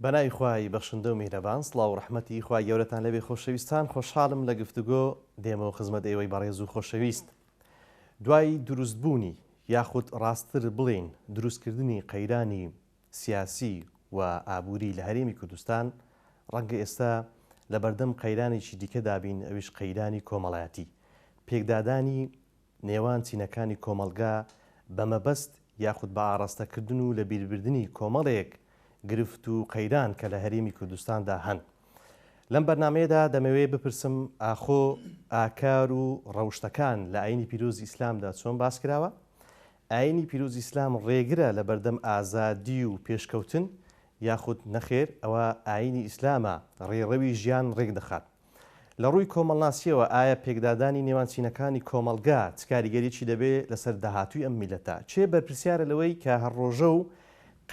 بەناوی خوای بەخشندە و میهرەبان، سڵاو و ڕەحمەتی خوای گەورەتان لەبێ خۆشەویستان. خۆشحاڵم لە گفتوگۆ دێمەوە خزمەت ئێوەی بەڕێز و خۆشەویست. دوای دروستبوونی یاخود ڕاستتر بڵێن دروستکردنی قەیرانی سیاسی و ئابووری لە هەرێمی کوردستان، ڕەنگە ئێستا لە بەردەم قەیرانێکی دیکە دابین، ئەویش قەیرانی کۆمەڵایەتی، پێکدادانی نێوان چینەکانی کۆمەلگا بە مەبەست یاخود بە ئاڕاستەکردن و لە بیربردننی کۆمەڵێک گرفت و قەیران کە لە هەرێمی کوردستاندا هەن. لەم بەرنامەیەدا دەمەوێت بپرسم ئاخۆ ئاکار و ڕەوشتەکان لە ئاینی پیرۆزی ئیسلامدا چۆن باس کراوە؟ ئاینی پیرۆزی ئیسلام ڕێگرە لە بەردەم ئازادی و پێشکەوتن یاخود نەخێر ئەوە ئاینی ئیسلامە ڕێڕەوی ژیان ڕێک دەخات. لە ڕووی کۆمەڵناسیەوە ئایا پێکدادانی نێوانچینەکانی کۆمەلگا چ کاریگەریی دەبێت لەسەر داهاتووی ئەم میلەتە؟ چێ بەرپرسیارە لەوەی کە هەرڕۆژە و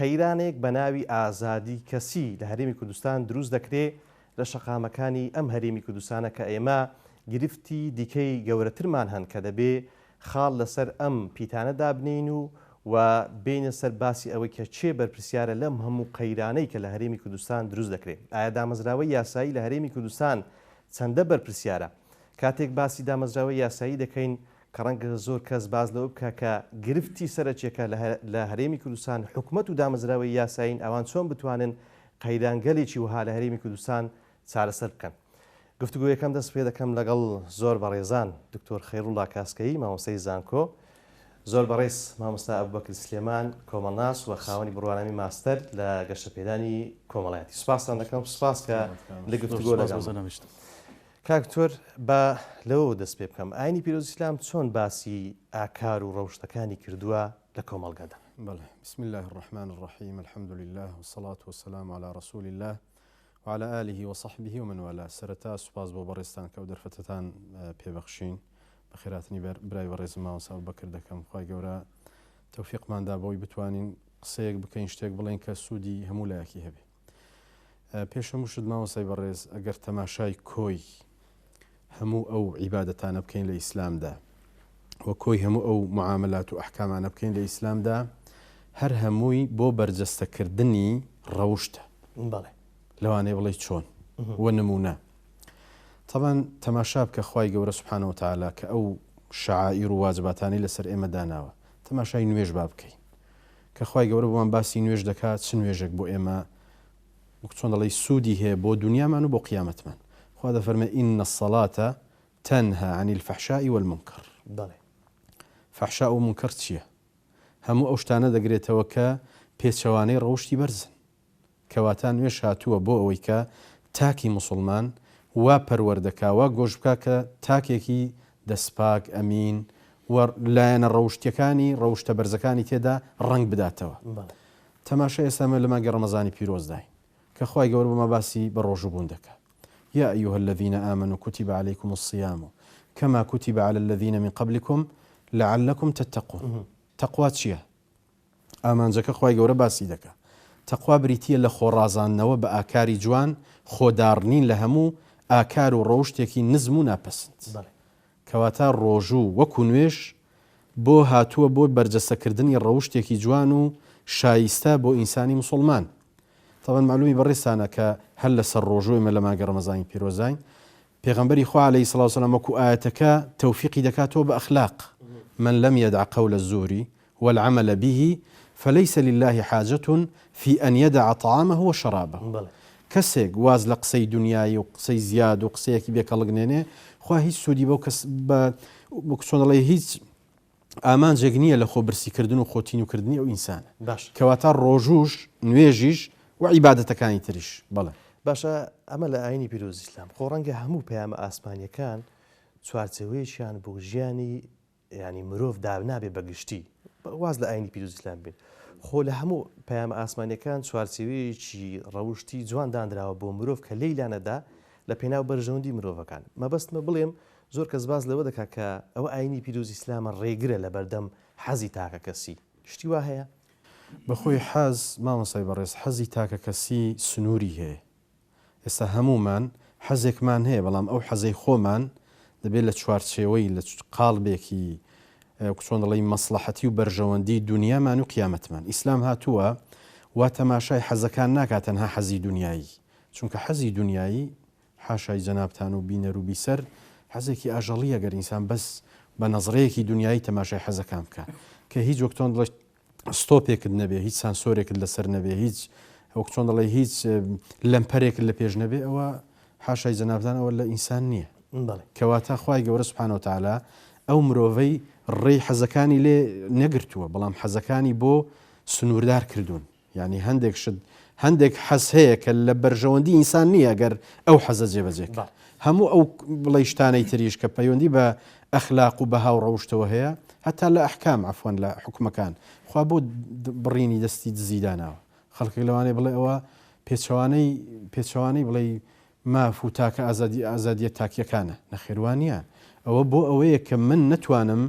قەیرانێک بە ناوی ئازادی کەسی لە هەرێمی کوردستان دروست دەکرێت لە شەقامەکانی ئەم هەرێمی کوردستانە کە ئێمە گرفتی دیکەی گەورەترمان هەن کە دەبێ خاڵ لەسەر ئەم پیتانە دابنین و بینە سەر باسی ئەوەی کە چێ بەرپرسیارە لەم هەموو قەیرانەی کە لە هەرێمی کوردستان دروست دەکرێت. ئایا دامەزراوەی یاسایی لە هەرێمی کوردستان چەندە بەرپرسیارە؟ کاتێک باسی دامەزراوەی یاسایی دەکەین کە ڕەنگە زۆر کەس باز لەوە بکە کە گرفتی سەرچێکە لە هەرێمی کوردستان حکومەت و دامەزراوەی یاساین ئەوان چۆن بتوانن قەیرانگەلێکی وها لە هەرێمی کوردستان چارەسەر بکەن. گفتوگۆ یەکەم دەست پێ دەکەم لەگەڵ زۆر بەڕێزان دکتۆر خەیڕوڵا کاسکەی، مامۆستای زانکۆ، زۆر بەڕێز مامۆستا ئەبوبەکر سلێمان، کۆمەڵناس و خاوەنی بڕوانامی ماستەر لە گەشەپێدانی کۆمەڵایەتی. سوپاسان دەکەم، سوپاس کە لە گفتوگۆ لەگەڵ. کاکتۆر بە لەوە دەست پێ بکەم، ئاینی پیرۆزی ئیسلام چۆن باسی ئاکار و ڕەوشتەکانی کردووە لە کۆمەڵگادا؟ بەڵێ، بسم الله الرحمن الرحیم، الحمد لله والصلاة والسلام على رسول الله وعلى آله وصحبه ومن والاه. سەرەتا سوپاس بۆ بەڕێستان کە ئەو دەرفەتتان پێبەخشین، بە خێراتنی برای بەڕێز مامۆستا ئەبوبەکر دەکەم. خوای گەورە تەوفیقماندا بۆی بتوانین قسەیەک بکەین، شتێک بڵێن کە سوودی هەموو لایەکی هەبێ. پێش هەموو شت مامۆستای بەڕێز، ئەگەر تەماشای کۆی هەموو ئەو عیبادەتانە بکەین لە ئیسلامدا و کۆی هەموو ئەو معاملات و ئەحکامانە بکەین لە ئیسلامدا، هەر هەمووی بۆ بەرجەستەکردنی ڕەوشتە. بەڵێ، لەوانەیە بڵێ چۆن وە نمونە. طبعاً تەماشا بکە خوای گەورە سوبحانەهو وتەعالا کە ئەو شەعائیر و واجباتانی لەسەر ئێمە داناوە. تەماشای نوێژ با بکەین کە خوای گەورە بۆمان باسی نوێژ دەکات، چ نوێژێک بۆ ئێمە چۆن دەڵێ سوودی هەیە بۆ دنیامان و بۆ قیامەتمان. خوا دەفەرمێ ئین الصەلاة تەنها عن الفەحشاء والمنکەر. بەڵێ، فەحشا و منکەر چییە؟ هەموو ئەو شتانە دەگرێتەوە کە پێچەوانەی ڕەوشتی بەرزن، کەواتە نوێژ هاتووە بۆ ئەوەی کە تاکی موسڵمان وا پەروەردەکا، وا گۆژ بکە کە تاکێکی دەستپاک ئەمین و لایەنە ڕەوشتیەکانی ڕەوشتە بەرزەکانی تێدا ڕنگ بداتەوە. تەماشا ئێستامە لە مانگی ڕەمەزانی پیرۆزداین کە خوای گەورە بۆمە باسی بە ڕۆژوبوون دەکات. يا أيها الذين آمنوا كتب عليكم الصيام كما كتب على الذين من قبلكم لعلكم تتقون. تقوى چییە؟ ئامانجەکە خوای گەورە باسی دەکات. تەقوا بریتیە لە خۆڕازانەوە بە ئاکاری جوان، خۆدارنین لە هەموو ئاکار و ڕەوشتێکی نزم و ناپەسند. کەواتە ڕۆژوو وەکو نوێژ بۆ هاتووە بۆ بەرجەستەکردنی ڕەوشتێکی جوان و شایستە بۆ ئینسانی موسڵمان. طبعاً معلومی بەڕێستانە کە هەر لەسەر ڕۆژوو ئێمە لە مانگی ڕەمەزانی پیرۆزین پێغەمبەری خوا عەلەیهی سەڵاتو وسەلام وەکو ئایەتەکە تەوفیقی دەکاتەوە بە ئەخلاق. من لم يدع قول الزور والعمل به فليس لله حاجة في أن يدع طعامه وشرابه. کەسێک واز لە قسەی دنیای و قسەی زیاد و قسەیەکی بێکەڵگنێنێ، خوا هیچ سوودی بۆ کەس بە چۆن دەڵێ هیچ ئامانجێک نییە لە خۆبرسیکردن و خۆتینوکردنی ئەو ئینسانە. کەواتە ڕۆژوش، نوێژیش و عیبادەتەکانی تریش. بەڵێ، باشە، ئەمە لە ئاینی پیرۆزی ئیسلام خۆ ڕەنگە هەموو پەیامە ئاسمانیەکان چوارچێوەیەکیان بۆ ژیانی ینی مرۆڤ دابنابێ بەگشتی، واز لە ئاینی پیرۆزی ئیسلام بین. خۆ لە هەموو پەیامە ئاسمانیەکان چوارچێوەیەکی ڕەوشتی جوان دانراوە بۆ مرۆڤ کە لەیلانەدا لە پێناو بەرژەوەندی مرۆڤەکان. مەبەستمە بڵێم زۆر کەس باز لەوە دەکات کە ئەوە ئاینی پیرۆزی ئیسلامە ڕێگرە لە بەردەم حەزی تاکە کەسی. شتی وا هەیە؟ بەخۆی حەز مامۆستای بەڕێز، حەزی تاکە کەسی سنووری هەیە. ئێستا هەمومان حەزێکمان هەیە، بەڵام ئەو حەزەی خۆمان دەبێت لە چوارچێوەی لە قاڵبێکی چۆن دەڵێ مەسلحەتی و بەرژەوەندی دنیامان و قیامەتمان. ئیسلام هاتووە وا تەماشای حەزەکان ناکات تەنها حەزی دنیایی چونکە حەزی دنیایی حاشای جەنابتان و بینەر و بیسەر حەزێکی ئاژەڵی ئەگەر ئینسان بەس بە نەزڕەیەکی دنیایی تەماشای حەزەکان بکە کە هیچ وەکتۆن دڵێ ستۆپێکت نەبێ هیچ سانسۆرێکت لەسەر نەبێ هیچ وەک چۆن دەڵێ هیچ لەمپەرێکت لە پێش نەبێ ئەوە حاشای جەنابتان ئەوە لە ئینسان نییە کەواتە خوای گەورە سوبحانەهو وتەعالا ئەو مرۆڤەی ڕێی حەزەکانی لێ نەگرتووە بەڵام حەزەکانی بۆ سنووردار کردوون یعنی هەندێک حەز هەیە کە لە بەرژەوەندی ئینسان نییە ئەگەر ئەو حەزە جێبەجێ هەموو ئەو بڵێ شتانەی تریش کە پەیوەندی بە ئەخلاق و بەها و ڕەوشتەوە هەیە هەتا لە ئەحکام عەفوەن لە حکومەکان خوا بۆ بڕینی دەستی دزیداناوە خەڵکێک لەوانەیە بڵێ ئەوە پێچەوانەی بڵێ ماف و تاکە ئازادیە تاکیەکانە نەخێوانە ئەوە بۆ ئەوەیە کە من نەتوانم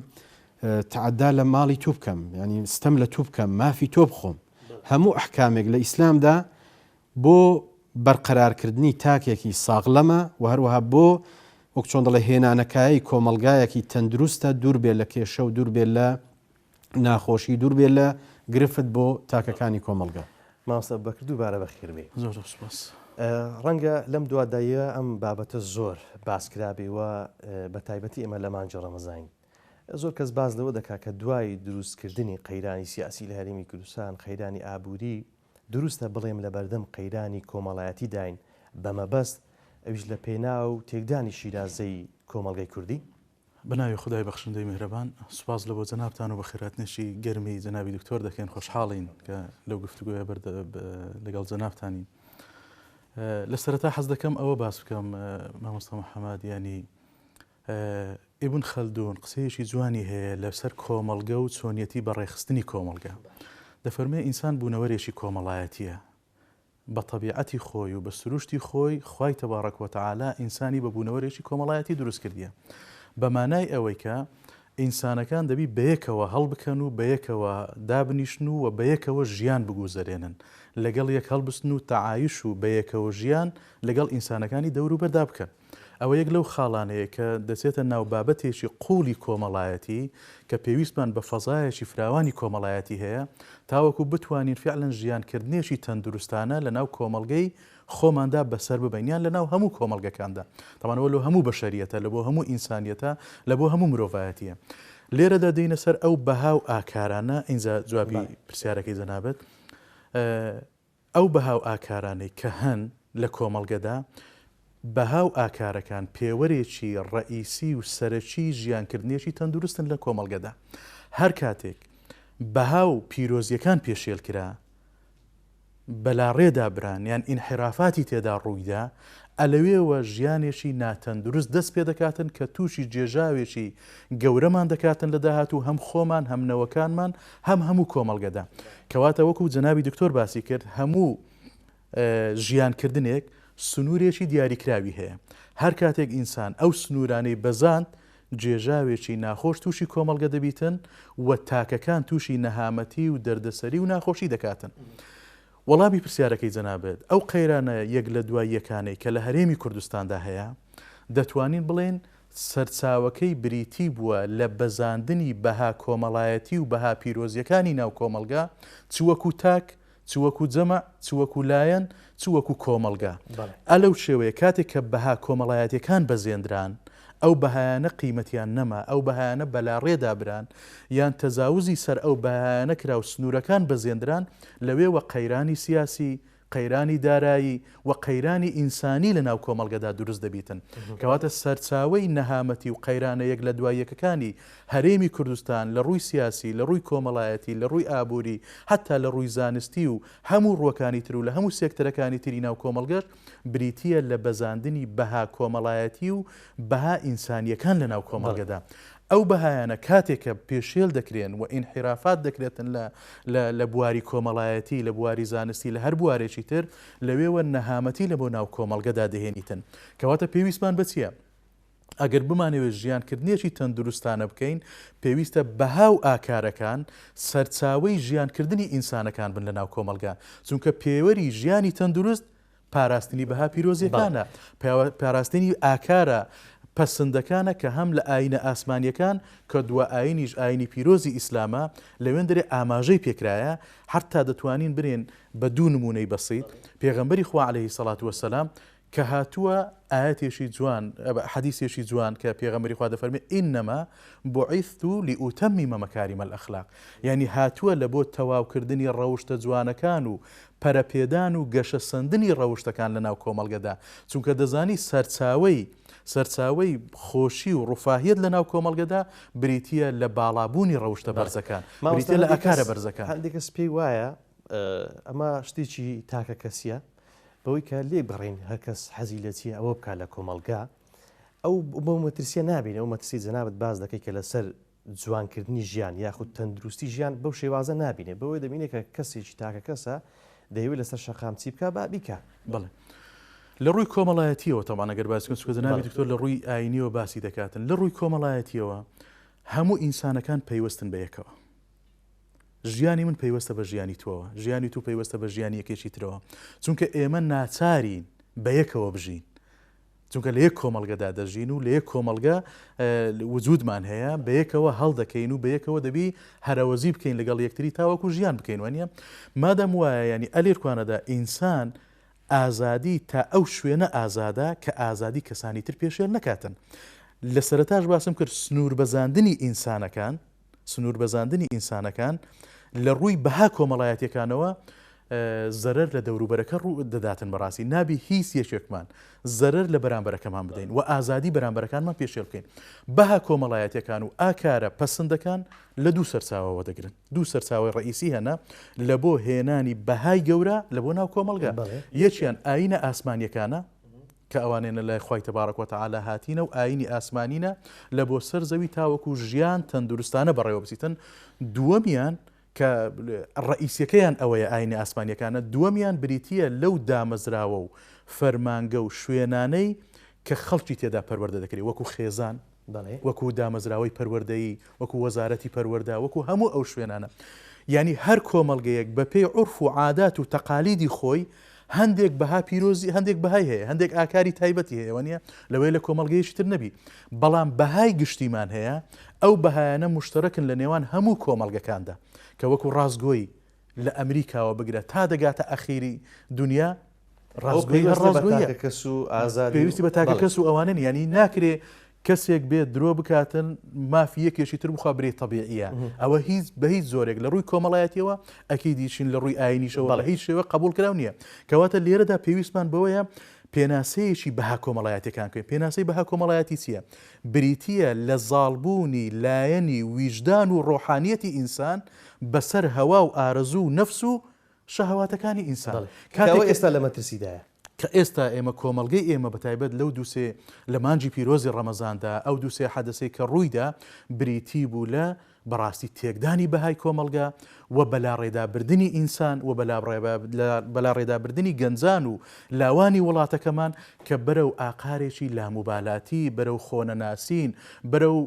تعدا لە ماڵی تو بکەم ینی ستەم لە تو بکەم مافی تۆ بخۆم هەموو ئەحکامێک لە ئیسلامدا بۆ بەرقەرارکردنی تاکێکی ساغڵەمە و هەروەها بۆ وەک چۆن دەڵێ هێنانەکایی کۆمەلگایەکی تەندروستە دوور بێت لە کێشە و دوور بێت لە ناخۆشی دوور بێت لە گرفت بۆ تاکەکانی کۆمەلگا مامۆستا بەکر دووبارە بەخێر بێ زۆر سوپاس ڕەنگە لەم دووادایە ئەم بابەتە زۆر باسکرابێەوە بە تایبەتی ئێمە لە مانجە ڕەمەزین زۆر کەس باز لەوە دەکات کە دوای دروستکردنی قەیرانی سیاسی لە هەرێمی کوردستان قەیرانی ئابووری دروستە بڵێم لە بەردەم قەیرانی کۆمەڵایەتی داین بەمەبەست ئەویش لە پێنا و تێکدانی شیرازەی کۆمەڵگەی کوردی بناوی خدای بەخشندەی میهرەبان سوپاس لە بۆ جەنابتان و بە خێراتنشی گەرمی جەنابی دکتۆر دەکەین خۆشحاڵین کە لەو گفتوگویە لەگەڵ جەنابتانین لە سەرەتا حەز دەکەم ئەوە باس بکەم مامۆستا محەممەد ینی ئیبن خەلدون قسەیەکی جوانی هەیە لەسەر کۆمەڵگە و چۆنیەتی بەڕێخستنی کۆمەڵگە دەفەرمێ ئینسان بوونەوەرێکی کۆمەڵایەتیە بە طبیعەتی خۆی و بە سروشتی خۆی خوای تەبارەک وتەعالا ئینسانی بە بوونەوەرێکی کۆمەڵایەتی دروست کردیە بەمانای ئەوەی کە ئینسانەکان دەبی بەیەکەوە هەڵبکەن و بەیەکەوە دابنیشن و بەیەکەوە ژیان بگوزارێنن لەگەڵ یەک هەڵبستن و تەعایش و بەیەکەوە ژیان لەگەڵ ئینسانەکانی دەوروبەردا بکەن ئەوە یەک لەو خاڵانەیە کە دەچێتە ناو بابەتێکی قوڵی کۆمەڵایەتی کە پێویستمان بە فەزایەکی فراوانی کۆمەڵایەتی هەیە تاوەکو بتوانین فعلەن ژیانکردنێکی تەندروستانە لە ناو کۆمەڵگەی خۆماندا بەسەر ببینیان لە ناو هەموو کۆمەڵگەکاندا تەمانەوە لە هەموو بەشەریەتە لە بۆ هەموو ئینسانیەتە لە بۆ هەموو مرۆڤایەتیە لێرەدا دێنە سەر ئەو بەها و ئاکارانە ئینجا جوابی پرسیارەکەی جەنابەت ئەو بەها و ئاکارانەی کە هەن لە کۆمەڵگەدا بەها و ئاکارەکان پێوەرێکی ڕئیسی و سەرەکی ژیانکردنێکی تەندروستن لە کۆمەڵگەدا هەر کاتێک بەها و پیرۆزیەکان پێشێل کرا بەلا ڕێدا بران یان ئینحرافاتی تێدا ڕوویدا ئەلەوێەوە ژیانێکی ناتەندروست دەست پێ دەکاتن کە تووشی جێژاوێکی گەورەمان دەکاتن لە داهاتوو هەم خۆمان هەم نەوەکانمان هەموو کۆمەڵگەدا کەواتە وەکو جەنابی دکتۆر باسی کرد هەموو ژیانکردنێک سنوورێکی دیاریکراوی هەیە هەر کاتێک ئینسان ئەو سنوورانەی بەزاند جێژاوێکی ناخۆش تووشی کۆمەڵگە دەبیتن و تاکەکان تووشی نەهامەتی و دەردەسەری و ناخۆشی دەکاتن وەڵامی پرسیارەکەی جەنابێت ئەو قەیرانە یەک لە دوای یەکانەی کە لە هەرێمی کوردستاندا هەیە دەتوانین بڵێن سەرچاوەکەی بریتی بووە لە بەزاندنی بەها کۆمەڵایەتی و بەها پیرۆزیەکانی ناو کۆمەڵگا چوەکو تاک چوەکو جەمع چوەکو لایەن چوەکو کۆمەڵگا ئەلەو شێوەیە کاتێک کە بەها کۆمەڵایەتیەکان بەزێنران ئەو بەهایانە قیمەتیان نەما ئەو بەهایانە بەلا ڕێدابران یان تەزاوزی سەر ئەو بەهایانە کرا و سنوورەکان بەزێنران لەوێوە قەیرانی سیاسی قەیرانی دارایی و قەیرانی ئینسانی لە ناو کۆمەڵگەدا دروست دەبیتن کەواتە سەرچاوەی نەهامەتی و قەیرانە یەک لە دواییەکەکانی هەرێمی کوردستان لە ڕووی سیاسی لە ڕووی کۆمەڵایەتی لە ڕووی ئابووری حتا لە ڕووی زانستی و هەموو ڕووەکانی تر و لە هەموو سێکتەرەکانی تری ناو کۆمەڵگەر بریتیە لە بەزاندنی بەها کۆمەڵایەتی و بەها ئینسانیەکان لە ناو کۆمەڵگەدا ئەو بەهایانە کاتێکە پێشێل دەکرێن و ئینحرافات دەکرێتن لە بواری کۆمەڵایەتی لە بواری زانستی لە هەر بوارێکی تر لەوێوە نەهامەتی لە بۆ ناو کۆمەڵگەدا دەهێنیتن کەواتە پێویستمان بچیە ئەگەر بمانەوێت ژیانکردنێکی تەندروستانە بکەین پێویستە بەها و ئاکارەکان سەرچاوەی ژیانکردنی ئینسانەکان بن لە ناو کۆمەڵگا چونکە پێوەری ژیانی تەندروست پاراستنی بەها پیرۆزیەکانە پاراستنی ئاکارە پەسەندەکانە کە هەم لە ئاینە ئاسمانیەکان کە دووە ئاینیش ئاینی پیرۆزی ئیسلامە لەوێن دەرێ ئاماژەی پێکرایە هەرتا دەتوانین برێن بە دوو نمونەی بەسیط پێغەمبەری خوا عەلەیهی سەڵات وەسەلام کە هاتووە ئاەتێکی جوان حەدیثێکی جوان کە پێغەمبەری خوا دەفەرمێ ئینەما بوعیثت لئوتەمیمە مەکاریمە الئەخلاق یعنی هاتووە لە بۆ تەواوکردنی ڕەوشتە جوانەکان و پەرەپێدان و گەشە سندنی ڕەوشتەکان لە ناو کۆمەڵگەدا چونکە دەزانی سەرچاوەی خۆشی و ڕوفاهیت لە ناو کۆمەڵگەدا بریتە لە باڵابوونی ڕەوشتە بەرزەکان بریتە لە ئەکارە بەرزەکان هەندێک کەس پێی وایە ئەمە شتێکی تاکە کەسیە بەوەی کە لێ بڕین هەرکەس حەزی لە چی ئەوە بکات لە کۆمەڵگا ئەو بۆ مەترسیە نابینە ئەو مەترسی جەنابەت باز دەکەی کە لەسەر جوانکردنی ژیان یاخود تەندروستی ژیان بەو شێوازە نابینێ بەوەی دەبینێت کە کەسێکی تاکە کەسە دەیەوێت لەسەر شەقام چی بکە با بیکە بڵێ لە ڕووی کۆمەڵایەتیەوە تەمان ئەگەر باسکن سوکە جەنابی دکتۆر لە ڕووی ئاینیەوە باسی دەکاتن لە ڕووی کۆمەڵایەتیەوە هەموو ئینسانەکان پەیوەستن بە یەکەوە ژیانی من پەیوەستە بە ژیانی تۆوە ژیانی تو پەیوەستە بە ژیانی یەکێکی ترەوە چونکە ئێمە ناچارین بە یەکەوە بژین چونکە لە یەک کۆمەڵگەدا دەژین و لە یەک کۆمەڵگە وجودمان هەیە بە یەکەوە هەڵدەکەین و بە یەکەوە دەبی هەرەوەزی بکەین لەگەڵ یەکتری تاوەکو ژیان بکەین وانە مادەم وایە ینی ئەلێرکوانەدا ئینسان ئازادی تا ئەو شوێنە ئازادا کە ئازادی کەسانی تر پێشێل نەکاتن لە سەرەتاش باسم کرد سنوور بەزاندنی ئینسانەکان لە ڕووی بەها کۆمەڵایەتەکانەوە زەرەر لە دەوروبەرەکە ڕوو دەداتن بەڕاستی نابی هیچ یەکێکمان زەرەر لە بەرامبەرەکەمان بدەین و ئازادی بەرامبەرەکانمان پێشێل بکەین بەها کۆمەڵایەتەکان و ئاکارە پەسەندەکان لە دوو سەرچاوەوە دەگرن دوو سەرچاوی ڕئیسی هەنا لە بۆ هێنانی بەهای گەورە لە بۆ ناو کۆمەڵگا یەکیان ئاینە ئاسمانیەکانە کە ئەوانێنە لای خی تەبارەک وتەعالا هاتینە و ئاینی ئاسمانینە لە بۆ سەر زەوی تاوەکو ژیان تەندروستانە بەڕێوە بچیتن دووەمیان کە ڕئیسیەکەیان ئەوەیە ئاینی ئاسمانیەکانە دووەمیان بریتە لەو دامەزراوە و فەرمانگە و شوێنانەی کە خەڵکی تێدا پەروەردە دەکرێت وەکو خێزان وەکو دامەزراوەی پەروەردەیی وەکو وەزارەتی پەروەردا وەکو هەموو ئەو شوێنانە ینی هەر کۆمەڵگەیەک بە پێی عورف و عادات و تەقالیدی خۆی هەندێک بەها پیرۆزی هەندێک بەهای هەیە هەندێک ئاکاری تایبەتی هەیە وانە لەوەی لە کۆمەڵگەیەکی تر نەبی بەڵام بەهای گشتیمان هەیە ئەو بەهایانە مشتەرەکن لە نێوان هەموو کۆمەڵگەکاندا کە وەکو ڕازگۆی لە ئەمریکاوە بگرە تا دەگاتە ئەخیری دنیا پێویستی بە تاکە کەس و ئەوانن ینی ناکرێ کەسێک بێت درۆ بکاتن مافی یەکێکی تر بخوا برێت تەبیعیە ئەوە هیچ بە هیچ زۆرێک لە ڕووی کۆمەڵایەتیەوە ئەکیدیشین لە ڕووی ئاینیشەوە بە هیچ شێوە قبول کراو نییە کەواتە لێرەدا پێویستمان بەوەیە پێناسەیەکی بەها کۆمەڵایەتەکان کرد پێناسەی بەها کۆمەڵایەتی چییە بریتە لە زاڵبوونی لایەنی ویژدان و ڕۆحانیەتی ئینسان بەسەر هەوا و ئارەزوو و نەفس و شەهەواتەکانی ئینسان ئێستا لە مەترسیدایە کە ئێستا ئێمە کۆمەڵگەی ئێمە بەتایبەت لەو دووسێ لە مانجی پیرۆزی ڕەمەزاندا ئەو دووسێ حەدەسەی کە ڕوویدا بریتی بوو لە بەڕاستی تێکدانی بەهای کۆمەڵگا و بەلاڕێدابردنی ئینسان و بەلاڕێدابردنی گەنجان و لاوانی وڵاتەکەمان کە بەرەو ئاقارێکی لاموبالاتی بەرەو خۆنەناسین بەرەو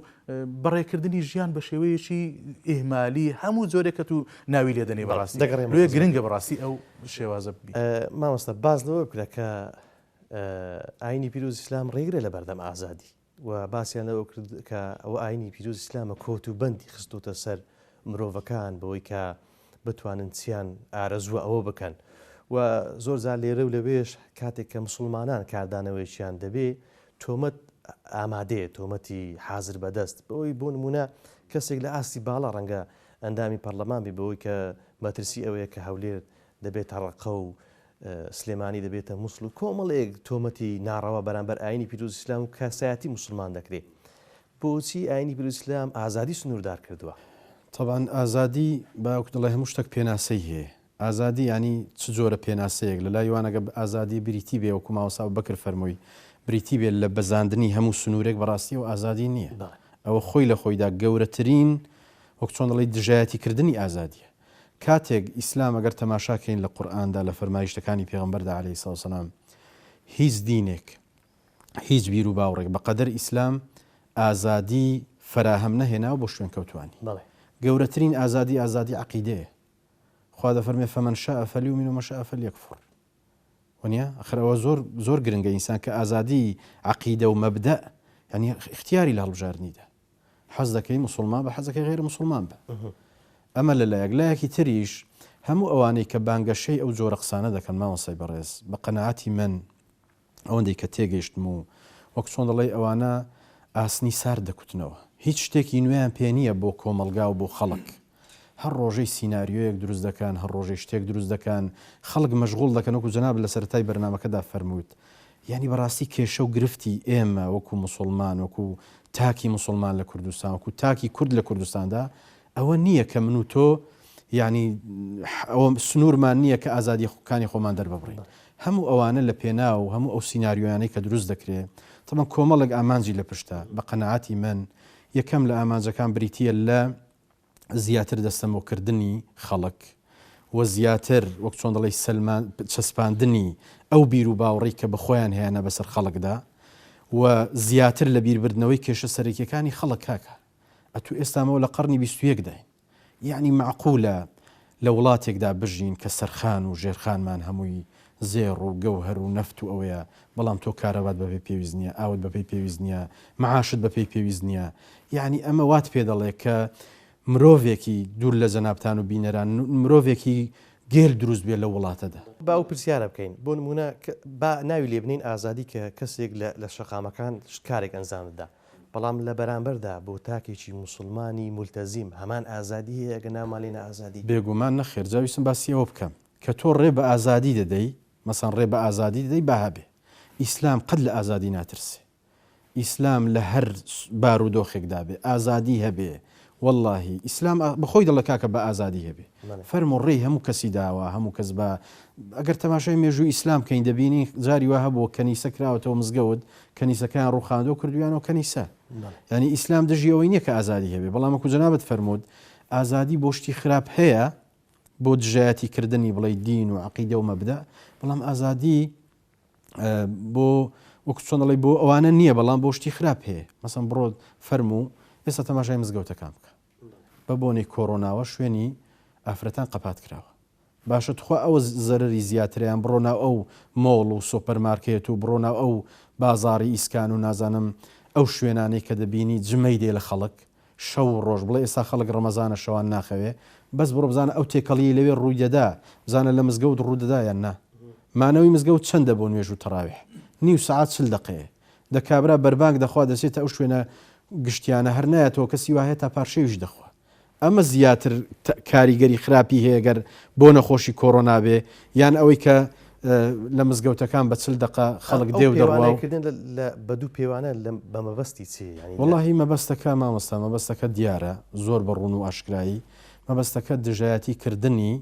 بەڕێکردنی ژیان بە شێوەیەکی ئیهمالی هەموو جۆرێکەت و ناوی لێدەنێ بەڕاستی لێ گرنگە بەڕاستی ئەو شێوازە مامۆستا باز لەوە بکرە کە ئاینی پیرۆز ئیسلام ڕێگرێ لە بەردەم ئازادی و باسییان لەوە کرد کە ئەو ئاینی پیرۆز ئیسلامە کۆت و بەندی خستۆتە سەر مرۆڤەکان بەوەی کە بتوانن چیان ئارەزووە ئەوە بکەن و زۆر زار لێرە و لەوێش کاتێک کە مسلمانان کاردانەوەیشیان دەبێ تۆمەت ئامادەیە تۆمەتی حازر بەدەست بەوەی بۆ نمونە کەسێک لە ئاستی باڵا ڕەنگە ئەندامی پەرلەمان بێ بەوەی کە مەترسی ئەوەیە کە هەولێر دەبێت ڕقە و سلێمانی دەبێتە مووسڵ و کۆمەڵەیەک تۆمەتی ناڕەوە بەرامبەر ئاینی پیرۆز ئیسلام و کاسایەتی موسڵمان دەکرێت بۆچی ئاینی پیرۆز ئیسلام ئازادی سنووردار کردووە طبعاً ئازادی باوکت دەڵێ هەموو شتێک پێناسەی هەیە ئازادی ینی چ جۆرە پێناسەیەک لە لایوانەگە ئازادی بریتی بێ وەکو ماوەسا بەکر فەرمووی بریتی بێت لە بەزاندنی هەموو سنوورێک بەڕاستی و ئازادی نییە ئەوە خۆی لە خۆیدا گەورەترین وەک چۆن دەڵێ دژایەتیکردنی ئازادیە کاتێک ئیسلام ئەگەر تەماشاکەین لە قورئاندا لە فەرمایشتەکانی پێغەمبەردا عەلەیهی سەڵاتو وسەلام هیچ دینێک هیچ بیر و باوڕێک بەقەدەر ئیسلام ئازادی فراهەم نەهێنا بۆ شوێن کەوتوانی گەورەترین ئازادی عەقیدەیە خوا دەفەرمێ فەمەن شاء فەلیؤمن ومەن شاء فەلیەکفۇر وانە ئەخر ئەوە زۆر گرنگە ئینسان کە ئازادی عەقیدە و مەبدە ینی اختیاری لە هەڵبژاردننیدا حەز دەکەی مسلمان بە حەزەکەی غێر مسلمان بە ئەمە لەلایەک لایەکی تریش هەموو ئەوانەی کە بانگەشەی ئەو جۆرە قسانە دەکەن مامۆسای بەڕێز بە قەنەعەتی من ئەوەندەی کە تێگەیشتم و وەک چۆن دەڵێ ئەوانە ئاسنی سار دەکوتنەوە هیچ شتێکی نوێیان پێ نییە بۆ کۆمەلگا و بۆ خەڵک هەر ڕۆژەی سیناریۆیەک دروست دەکەن هەر ڕۆژەی شتێک دروست دەکەن خەڵک مەشغوڵ دەکەن وەکو جەناب لە سەرەتای بەرنامەکەدا فەرمووت یعنی بەڕاستی کێشە و گرفتی ئێمە وەکو مسلمان وەکو تاکی مسلمان لە کوردستان وەکو تاکی کورد لە کوردستاندا ئەوە نییە کە من و تۆ یعنی ئەوە سنوورمان نییە کە ئازادیەکانی خۆمان دەرببڕین هەموو ئەوانە لە پێنا و هەموو ئەو سیناریۆیانەی کە دروست دەکرێت تەمان کۆمەڵک ئامانجی لە پشتە بە قەنەعەتی من یەکەم لە ئامانجەکان بریتیە لە زیاتر دەستەمۆکردنی خەڵک و زیاتر وەک چۆن دەڵێ چەسپاندنی ئەو بیر و باوەڕی کە بەخۆیان هەیەە بەسەر خەڵکدا و زیاتر لە بیربردنەوەی کێشە سەرەکیەکانی خەڵک کاکە ئەتو ئێستامەوە لە قەرنی 21 داین یعنی معقولە لە وڵاتێکدا بژین کە سەرخان و ژێرخانمان هەمووی زێڕ و گەوهر و نەفت و ئەوەیە بەڵام تۆ کارەبات بەپێی پێویست نییە ئاوت بەپێی پێویست نییە معاشت بەپێی پێویست نییە یعنی ئەمە وات پێ دەڵێ کە مرۆڤێکی دوور لە جەنابتان و بینەران مرۆڤێکی گێل دروست بێت لە وڵاتەدا باو پرسیارە بکەین بۆ نمونە با ناوی لێبنین ئازادی کە کەسێک لە شەقامەکان کارێک ئەنجامدا بەڵام لە بەرامبەردا بۆ تاکێکی مسلمانی مولتەزیم هەمان ئازادی هەیە ئەگە نامالێنە ئازادی بێگومان نەخێر جاویستم باسیەوە بکەم کە تۆ ڕێ بە ئازادی دەدەی مەسەن ڕێ بە ئازادی دەدەی با هەبێ ئیسلام قەت لە ئازادی ناترسێ ئیسلام لە هەر بارودۆخێکدا بێ ئازادی هەبێ واللهی ئیسلام بەخۆی دەڵە کاکە بە ئازادی هەبێ فەرمو ڕێی هەموو کەسی داوە هەموو کەس بە ئەگەر تەماشای مێژووی ئیسلام کەین دەبینی جاری وا هەبوو کەنیسە کراوەتەوە مزگەوت کەنیسەکان ڕوخاندۆ کردویانەوە کەنیسە ینی ئیسلام دژی ئەوەی نییە کە ئازادی هەبێ بەڵام وەکو جەنابەت فەرموود ئازادی بۆ شتی خراپ هەیە بۆ دژایەتی کردنی بڵێ دین و عەقیدە و مەبدە بەڵام ئازادی بۆ وەکو چۆن دەڵێ بۆ ئەوانە نییە بەڵام بۆ شتی خراپ هەیە مەسەن بڕۆ فەرموو ئێستا تەماشای مزگەوتەکان بکە بە بۆنەی کۆڕۆناوە شوێنی ئافرەتان قەپات کراوە باشە توخوا ئەوە زەرری زیاتریان بڕۆنا ئەو مۆڵ و سۆپەرمارکێت و بڕۆنا ئەو بازاری ئیسکان و نازانم ئەو شوێنانەی کە دەبینی جمەی دێ لە خەڵک شەو ڕۆژ بڵێ ئێستا خەڵک ڕەمەزانە شەوان ناخەوێ بەس بڕۆ بزانە ئەو تێکەڵی لەوێ ڕوویدەدا بزانە لە مزگەوت ڕوودەدا یان نا مانەوەی مزگەوت چەندە بۆ نوێژ و تەراویح نیو سعات 40 دقەیە دەکابرا بەربانگ دەخوا دەچێتە ئەو شوێنە گشتیانە هەر نایەتەوە کەسی وایە تا پارشەویش دەخوا ئەمە زیاتر کاریگەری خراپی هەیەگەر بۆ نەخۆشی کۆڕۆنا بێ یان ئەوەی کە لە مزگەوتەکان بە 40 دقە خەڵک دێو دەڕواکردن بە دوو پێوانە بە مەبەستی چی وەڵاهی مەبەستەکە مامۆستا مەبەستەکە دیارە زۆر بەڕوون و ئاشکرایی مەبەستەکە دژایەتی کردنی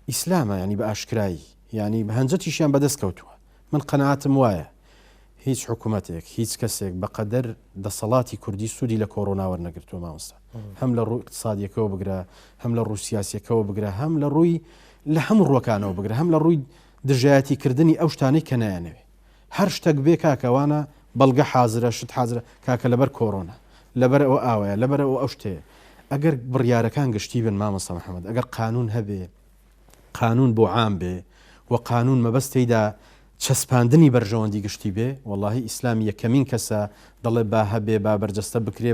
ئیسلامە ینی بە ئاشکرایی ینی بە هەنجەتیشیان بەدەست کەوتووە من قەنەعاتم وایە هیچ حکوومەتێک هیچ کەسێک بەقەدەر دەسەڵاتی کوردی سوودی لە کۆڕۆنا وەرنەگرتووە مامۆستا هەم لە ڕووی اقتصادیەکەوە بگرە هەم لە ڕووی سیاسیەکەوە بگرە هەم لە ڕووی لە هەموو ڕووەکانەوە بگرە هەم لە ڕووی دژایەتی کردنی ئەو شتانەی کە نایانەوێ هەر شتێک بێ کاکەوانە بەڵگە حازرە شت حازرە کاکە لەبەر کۆڕۆنا لەبەر ئەوە ئاوەیە لەبەر ئەوە ئەو شتەیە ئەگەر بڕیارەکان گشتی بن مامۆستا محەممەد ئەگەر قانون هەبێ قانون بۆ عام بێ و قانون مەبەستەیدا چەسپاندنی بەرژەوەندی گشتی بێ واللهی ئیسلامی یەکەمین کەسە دەڵێ با هەبێ با بەرجەستە بکرێ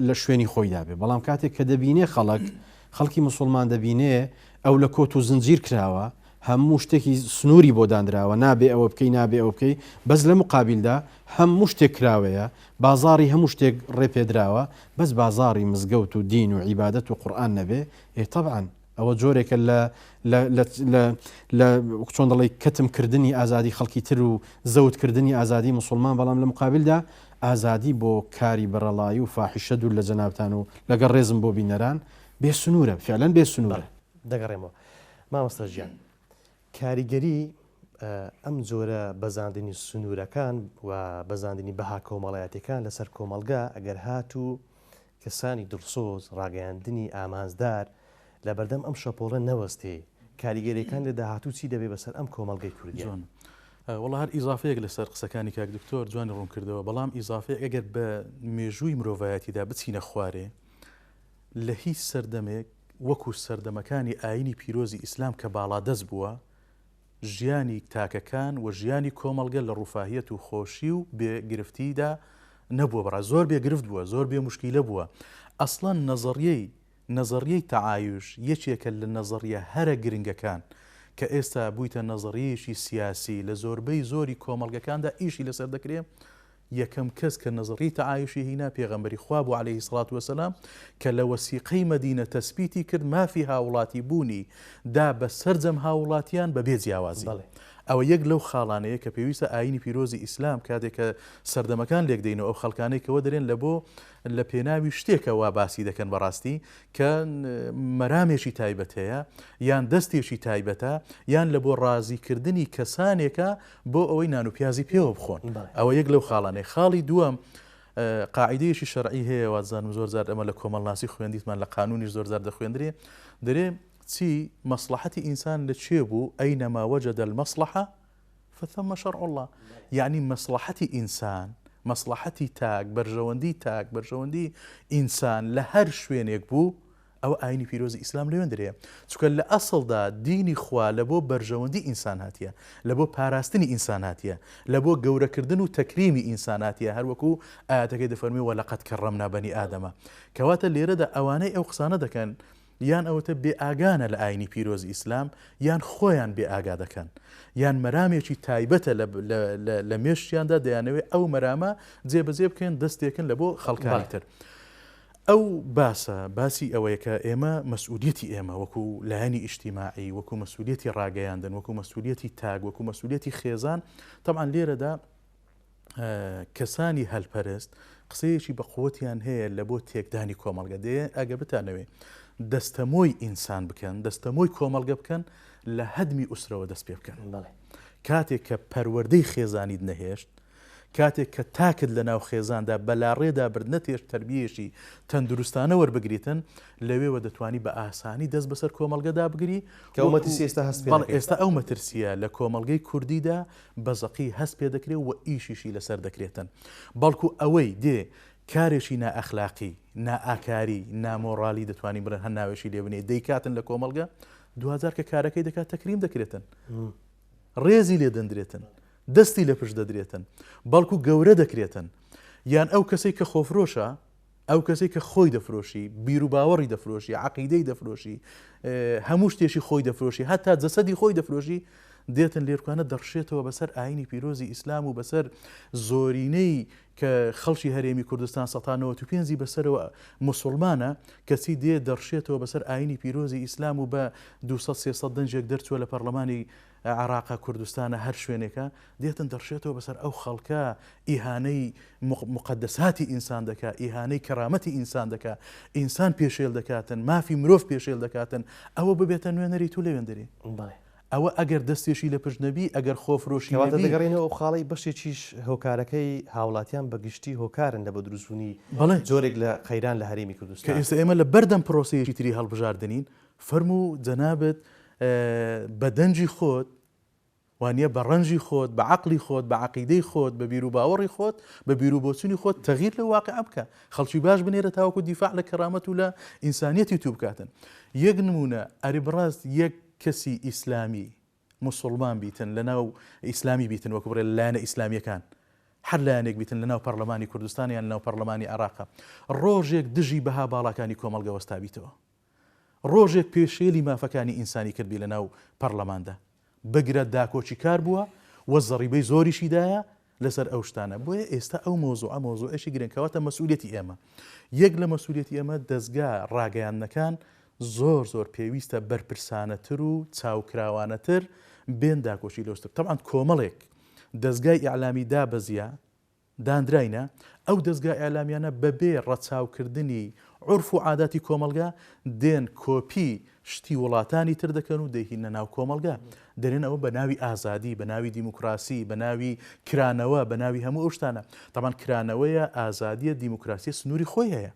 لە شوێنی خۆیدا بێ بەڵام کاتێک کە دەبینێ خەڵکی مسلمان دەبینێ ئەو لە کۆت و زنجیر کراوە هەموو شتێکی سنووری بۆ دانراوە نابێ ئەوە بکەی نابێ ئەو بکەی بەس لە مقابلدا هەموو شتێک کراوەیە بازاری هەموو شتێک ڕێپێدراوە بەس بازاری مزگەوت و دین و عیبادەت و قورئان نەبێ طبعاً ئەوە جۆرێکە لە چۆن دەڵێ کەتمکردنی ئازادی خەڵکی تر و زەوتکردنی ئازادی مسلمان بەڵام لە مقابلدا ئازادی بۆ کاری بەرەڵایی و فاحیشە دوور لە جەنابتان و لەگەڵ ڕێزم بۆ بینەران بێسنوورە فعلەن بێسنوورە دەگەڕێمەوە مامۆستا ژیان کاریگەری ئەم جۆرە بەزاندنی سنوورەکان و بەزاندنی بەها کۆمەڵایەتەکان لەسەر کۆمەلگا ئەگەر هاتوو کەسانی دڵسۆز ڕاگەیاندنی ئامانزدار لە بەردەم ئەم شەپۆڵە نەوەستێ کاریگەریەکان لە داهاتوو چی دەبێ بەسەر ئەم کۆمەلگەی کوردیان وڵا هەر ئیزافەیەک لەسەر قسەکانی کاک دکتۆر جوانی ڕوون کردەوە بەڵام ئیزافەیە ئەگەر بە مێژووی مرۆڤایەتیدا بچینە خوارێ لە هیچ سەردەمێک وەکو سەردەمەکانی ئاینی پیرۆزی ئیسلام کە باڵادەست بووە ژیانی تاکەکان و ژیانی کۆمەڵگە لە ڕووفاهیەت و خۆشی و بێگرفتیدا نەبووە بڕە زۆر بێگرفت بووە زۆر بێ مشکیلە بووە ئەسڵەن نەزەریەی تەعایش یەکێکە لە نەزەریە هەرە گرنگەکان کە ئێستا بوویتە نەزەریەشی سیاسی لە زۆربەی زۆری کۆمەڵگەکاندا ئیشی لەسەر دەکرێت یەکەم کەس کە نەزەری تەعایشی هینا پێغەمبەری خوا بوو عەلەیهی سڵات وەسەلام کە لە وەسیقەی مەدینە تەسبیتی کرد مافی هاوڵاتی بوونی دا بە سەرجەم هاوڵاتیان بەبێ جیاوازی ئەوە یەک لەو خاڵانەیە کە پێویستە ئاینی پیرۆزی ئیسلام کاتێک کە سەردەمەکان لێک دەینەوە ئەو خەڵکانەی کەوە دەرێن لە بۆ لە پێناوی شتێکە وا باسی دەکەن بەڕاستی کە مەرامێکی تایبەت هەیە یان دەستێکی تایبەتە یان لە بۆ ڕازیکردنی کەسانێکە بۆ ئەوەی نان و پیازی پێوە بخۆن ئەوە یەک لەو خاڵانەی خاڵی دووەم قاعدەیەکی شەرعی هەیە وازانم زۆر زار ئەمە لە کۆمەڵناسی خوێندیتمان لە قانونیش زۆر زار دەخوێندرێ دەرێ چی مەصلحەتی ئینسان لە چێ بوو ئەینەما وەجەدە المەصلحە فثەمە شەرع الله یعنی مەصلحەتی ئینسان مەصلحەتی تاک بەرژەوەندی ئینسان لە هەر شوێنێک بوو ئەوە ئاینی پیرۆزی ئیسلام لەوێن دەرێ چونکە لە ئەسڵدا دینی خوا لە بۆ بەرژەوەندی ئینسان هاتیە لە بۆ پاراستنی ئینسان هاتیە لە بۆ گەورەکردن و تەکریمی ئینسان هاتیە هەروەکو ئاەتەکەی دەفەرمی وەلەقەد کەڕەمنا بەنی ئادەمە کەواتە لێرەدا ئەوانەی ئەو قسانە دەکەن یان ئەوەتە بێ ئاگانە لە ئاینی پیرۆزی ئیسلام یان خۆیان بێ ئاگا دەکەن یان مەرامێکی تایبەتە لە مێشتیاندا دەیانەوێت ئەو مەرامە جێبەجێ بکەن دەستێکن لە بۆ خەڵکانی تر ئەو باسە باسی ئەوەیە کە ئێمە مەسئولیەتی ئێمە وەکو لایەنی ئیجتیماعی وەکو مەسئولیەتی ڕاگەیاندن وەکو مەسئولیەتی تاگ وەکو مەسئولیەتی خێزان طبعاً لێرەدا کەسانی هەلپەرست قسەیەکی بە قووەتیان هەیە لە بۆ تێکدانی کۆمەڵگە دێ ئەگە بتانەوێ دەستەمۆی ئینسان بکەن دەستەمۆی کۆمەڵگە بکەن لە هەدمی ئوسرەوە دەست پێ بکەن کاتێک کە پەروەردەی خێزانیت نەهێشت کاتێک کە تاکت لە ناو خێزاندا بەلاڕێدا برد نەتێش تەربیەشی تەندروستانە وەربگریتن لەوێوە دەتوانی بە ئاسانی دەست بەسەر کۆمەڵگەدا بگری ئێستا ئەو مەترسیە لە کۆمەڵگەی کوردیدا بەزەقی هەست پێ دەکرێت و ئیشیشی لەسەر دەکرێتن بەڵکو ئەوەی دێ کارێکی نائەخلاقی نائاکاری نامۆڕالی دەتوانین برن هەر ناوێشی لێبنێ دەیکاتن لە کۆمەڵگە دوهزار کە کارەکەی دەکات تەکریم دەکرێتن ڕێزی لێ دەندرێتن دەستی لە پشت دەدرێتن بەڵکو گەورە دەکرێتن یان ئەو کەسێک کە خۆفرۆشە ئەو کەسێک کە خۆی دەفرۆشی بیر و باوەڕی دەفرۆشی عەقیدەی دەفرۆشی هەموو شتێکی خۆی دەفرۆشی هەتا جەسەدی خۆی دەفرۆشی دێتن لێرکوانە دەڕشێتەوە بەسەر ئاینی پیرۆزی ئیسلام و بەسەر زۆرینەی کە خەڵکی هەرێمی کوردستان 1995 بەسەرەوە موسڵمانە کەسی دێ دەڕشێتەوە بەسەر ئاینی پیرۆزی ئیسلام و بە 200-300 دەنجێک دەرچووە لە پەرلەمانی عراقا کوردستانە هەر شوێنێکە دێتن دەڕشێتەوە بەسەر ئەو خەڵکە ئیهانەی مقدساتی ئینسان دەکات ئیهانەی کەرامەتی ئینسان دەکات ئینسان پێشێل دەکاتن مافی مرۆڤ پێشێل دەکاتن ئەوە ببێتە نوێنەری تو لەوێندەری ئەوە ئەگەر دەستێشی لە پشت نەبی ئەگەر خۆفرۆشیواتە دەگەڕێنەوە ئەو خاڵی بەشێکیش هۆکارەکەی هاوڵاتیان بەگشتی هۆکارن لە بە دروستبوونی جۆرێک لە خەیران لە هەرێمی کوردستان کە ئێستا ئێمە لە بەردەم پرۆسەیەکی تری هەڵبژاردنین فەرموو جەنابەت بە دەنجی خۆت وانە بە ڕەنجی خۆت بە عەقلی خۆت بە عەقیدەی خۆت بە بیر و باوەڕی خۆت بە بیر و بۆچوونی خۆت تەغییر لە واقع بکە خەڵکی باش بنێرە تاوەکو دیفاع لە کەرامەت و لە ئینسانیەتی تو بکاتن یەک نمونە ئەری بڕاست یەک کەسی ئیسلامی مسلمان بیتن لە ناو ئیسلامی بیتن وەکو بڕێ لایەنە ئیسلامیەکان هەر لایەنێک بیتن لە ناو پەرلەمانی کوردستان یان لە ناو پەرلەمانی عێراقا ڕۆژێک دژی بەها باڵاکانی کۆمەڵگە وەستابیتەوە ڕۆژێک پێشێلی مافەکانی ئینسانی کردبی لە ناو پەرلەماندا بگرە داکۆچی کار بووە وە زەڕیبەی زۆریشیدایە لەسەر ئەو شتانە بۆیە ئێستا ئەو مۆزوعەشی گرنگکەواتە مەسئولیەتی ئێمە یەک لە مەسئولیەتی ئێمە دەستگا ڕاگەیاندنەکان زۆر پێویستە بەرپرسانەتر و چاوکراوانەتر بێن داکۆچی لەوستر طبعاً کۆمەڵێک دەستگای ئیعلامی دابەزیە دانراینە ئەو دەستگای ئیعلامیانە بەبێ ڕەچاوکردنی عورف و عاداتی کۆمەڵگا دێن کۆپی شتی وڵاتانی تر دەکەن و دەیهینە ناو کۆمەڵگا دەرێن ئەوە بە ناوی ئازادی بە ناوی دیموکراسی بە ناوی کرانەوە بە ناوی هەموو ئەو شتانە طبعاً کرانەوەیە ئازادیە دیموکراسی سنووری خۆی هەیە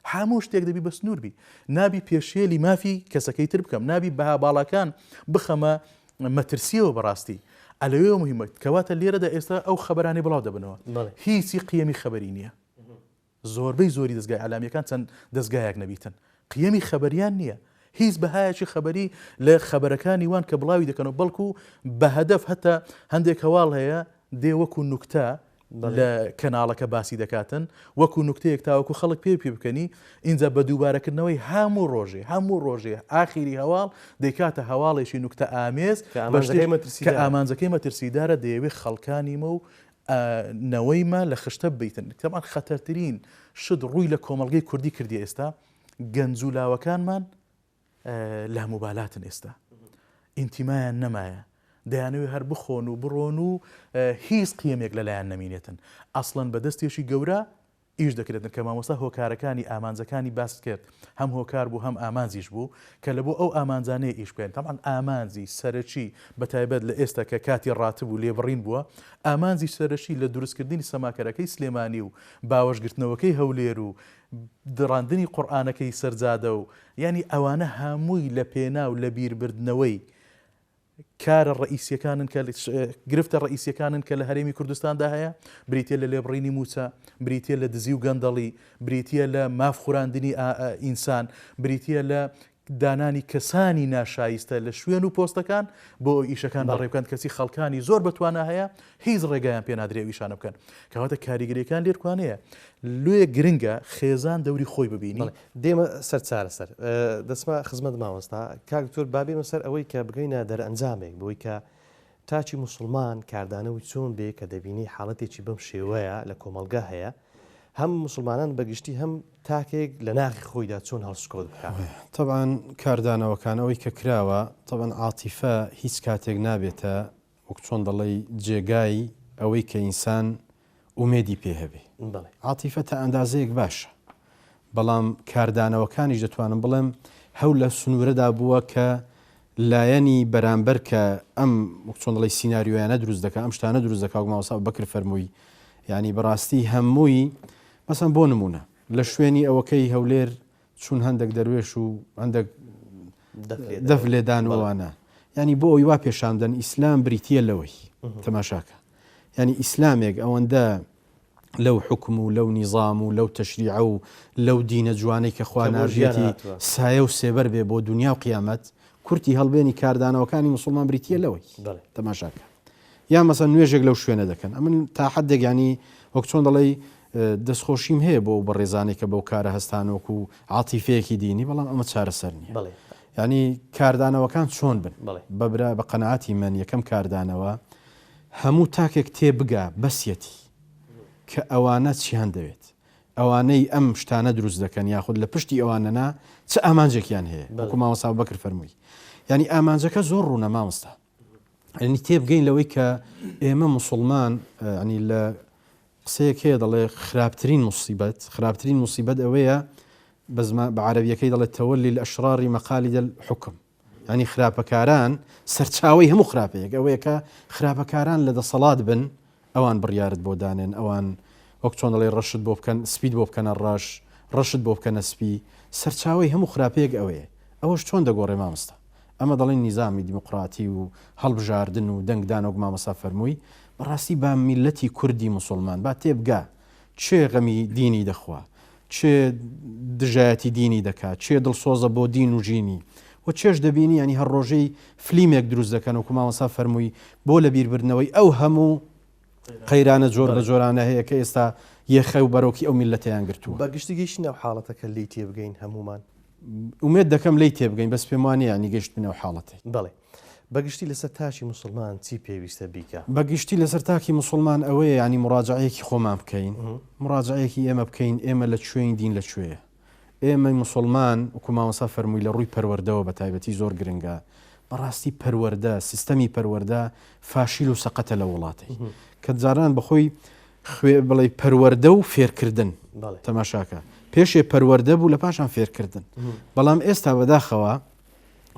هەموو شتێک دەبی بە سنوور بی نابی پێشێلی مافی کەسەکەی تر بکەم نابی بەها باڵەکان بخەمە مەترسیەوە بەڕاستی ئەلەوێ مهمە کەواتە لێرەدا ئێستا ئەو خەبەرانی بڵاو دەبنەوە هیچی قیەمی خەبەری نییە زۆربەی زۆری دەستگای ئەعلامیەکان چەند دەستگایەک نەبیتن قیەمی خەبەریان نییە هیچ بەهایەکی خەبەری لە خەبەرەکانی وان کە بڵاوی دەکەنەوە بەڵکو بە هەدەف هەتا هەندێک هەواڵ هەیە دێ وەکو نوکتە لە کەناڵەکە باسی دەکاتن وەکو نوکتەیەک تاوەکو خەڵک پێ بکەنی اینجا بە دووبارەکردنەوەی هەموو ڕۆژێ ئاخیری هەواڵ دەیکاتە هەواڵێکی نوکتە ئامێز کە ئامانجەکەی مەترسیدارە دەیەوێت خەڵکانیمە و نەوەیمە لە خشتە بیتن تەمان خەتەرترین شت ڕووی لە کۆمەڵگەی کوردی کردی ئێستا گەنجولاوەکانمان لە مۆبایلاتن ئێستا ئینتیمایان نەمایە دەیانەوێت هەر بخۆن و بڕۆن و هیچ قیمێک لەلایەن نەمینێتن ئەسڵەن بەدەستێکی گەورە ئیش دەکرێتن کە مامۆستا هۆکارەکانی ئامانجەکانی باس کرد هەم هۆکار بوو هەم ئامانزیش بوو کە لە بۆ ئەو ئامانجانەیە ئیش بکەن تەمان ئامانزی سەرەکی بەتایبەت لە ئێستا کە کاتی ڕاتبوو لێبڕین بووە ئامانزی سەرەکی لە دروستکردنی سەماکەرەکەی سلێمانی و باوەشگرتنەوەکەی هەولێر و دڕاندنی قورئانەکەی سەرجادە و ینی ئەوانە هەمووی لە پێنا و لە بیربردنەوەی کارە ڕئیسیەکانن کە گرفتە ڕئیسیەکانن کە لە هەرێمی کوردستاندا هەیە بریتە لە لێبڕینی موچە بریتە لە دزی و گەندەڵی بریتە لە مافخوراندنی ئینسان بریتە لە دانانی کەسانی ناشایستە لە شوێن و پۆستەکان بۆ ئیشەکان بەڕێبکەن کەسی خەڵکانی زۆر بتوانە هەیە هیچ ڕێگایان پێ نادرێ ئیشانە بکەن کەواتە کاریگەریەکان لێرکوانەیە لێ گرنگە خێزان دەوری خۆی ببینی دێمە سەر چارەسەر دەسمە خزمەت مامۆستا کاکتۆر بابێمە سەر ئەوەی کە بگەینە دەرئەنجامێک بۆی کە تاچی موسڵمان کاردانەوەی چۆن بێ کە دەبینی حاڵەتێکی بەم شێوەیە لە کۆمەلگا هەیە هەم مسلمانان بەگشتی هەم تاکێک لە ناخی خۆیدا چۆن هەڵسکۆت بکات طبعاً کاردانەوەکانەوەی کە کراوە طبعاً عاتیفە هیچ کاتێک نابێتە وەک چۆن دەڵێ جێگای ئەوەی کە ئینسان ئومێدی پێ هەبێ عاتیفە تا ئەندازەیەک باشە بەڵام کاردانەوەکانیش دەتوانم بڵێم هەول لە سنوورەدا بووە کە لایەنی بەرامبەر کە ئەم وەک چۆن دەڵێ سیناریۆیانە دروست دەکە ئەم شتانە دروست دەکا و مامۆستا بەکر فەرمووی ینی بەڕاستی هەمووی مەسەن بۆ نمونە لە شوێنی ئەوەکەی هەولێر چون هەندێک دەروێش و هەندێک دەف لێدانەوەوانە ینی بۆ ئەوی وا پێشاندن ئیسلام بریتە لەوەی تەماشاکە ینی ئیسلامێک ئەوەندە لەو حکم و لەو نیظام و لەو تەشریع و لەو دینە جوانەی کە خوا ناژێتی سایە و سێبەر بێ بۆ دنیا و قیامەت کورتی هەڵبێنی کاردانەوەکانی مسلمان بریتە لەوەی تەماشاکە یا مەسەن نوێژێک لەو شوێنە دەکەن ئەمن تا حدێک ینی وەک چۆن دەڵێ دەستخۆشیم هەیە بۆ بەڕێزانێک کە بەو کارە هەستانۆک و عاتیفەیەکی دینی بەڵام ئەمە چارەسەر نییە ینی کاردانەوەکان چۆن بن بەبرا بە قەنەعاتی من یەکەم کاردانەوە هەموو تاکێک تێبگا بەسیەتی کە ئەوانە چیان دەوێت ئەوانەی ئەم شتانە دروست دەکەن یاخود لە پشتی ئەوانەنا چه ئامانجێکیان هەیە وەکو مامۆستا بەکر فەرمووی ینی ئامانجەکە زۆر ڕوونە مامۆستا ینی تێبگەین لەوەی کە ئێمە موسڵمان ینی لە قسەیەک هەیە دەڵێ خراپترین موسیبەت ئەوەیە بە عەرەبیەکەی دەڵێت تەوەلی الئەشراری مەقالید الحکم ینی خراپەکاران سەرچاوەی هەموو خراپەیەک ئەوەیە کە خراپەکاران لە دەسەڵات بن ئەوان بڕیارت بۆ دانێن ئەوان وەک چۆن دەڵێ ڕەشت بۆ بکەن سپید بۆ بکەنە ڕەشت بۆ بکەنە سپی سەرچاوەی هەموو خراپەیەک ئەوەیە ئەوەش چۆن دەگۆڕێ مامۆستا ئەمە دەڵێن نیزامی دیموقراتی و هەڵبژاردن و دەنگدان وەک مامۆستا فەرمووی بەڕاستی با میلەتی کوردی مسلمان با تێبگا چێ غەمی دینی دەخوا چێ دژایەتی دینی دەکات چێ دڵسۆزە بۆ دین و ژینی و چێش دەبینی ینی هەر ڕۆژەی فلیمێک دروست دەکەن وەکو مامۆستا فەرمووی بۆ لە بیربردنەوەی ئەو هەموو قەیرانە جۆر بە جۆرانە هەیە کە ئێستا یەخە و بەرەوکی ئەو میلەتیان گرتووە بەگشتی گەیشتن ئەو حاڵەتەکە لی تێبگەین هەمومان ومێت دەکەم لی تێبگەین بەس پێم وانە ینی گەشت بنەوە حاڵەتی بەڵێ بەگشتی لەسەر تاشی مسلمان چی پێویستە بیکە بەگشتی لەسەر تاکی مسلمان ئەوەیە ینی مراجعەیەکی خۆمان بکەین مراجعەیەکی ئێمە بکەین ئێمە لە کوێین دین لەکوێیە ئێمە مسلمان وەکو مامۆستا فەرمووی لە ڕووی پەروەردەوە بە تایبەتی زۆر گرنگە بەڕاستی پەروەردە سیستەمی پەروەردە فاشیل و سەقەتە لە وڵاتی کە جاران بەخۆی بڵێ پەروەردە و فێرکردن تەماشاکە پێشێ پەروەردە بوو لە پاشان فێرکردن بەڵام ئێستا بەداخەوە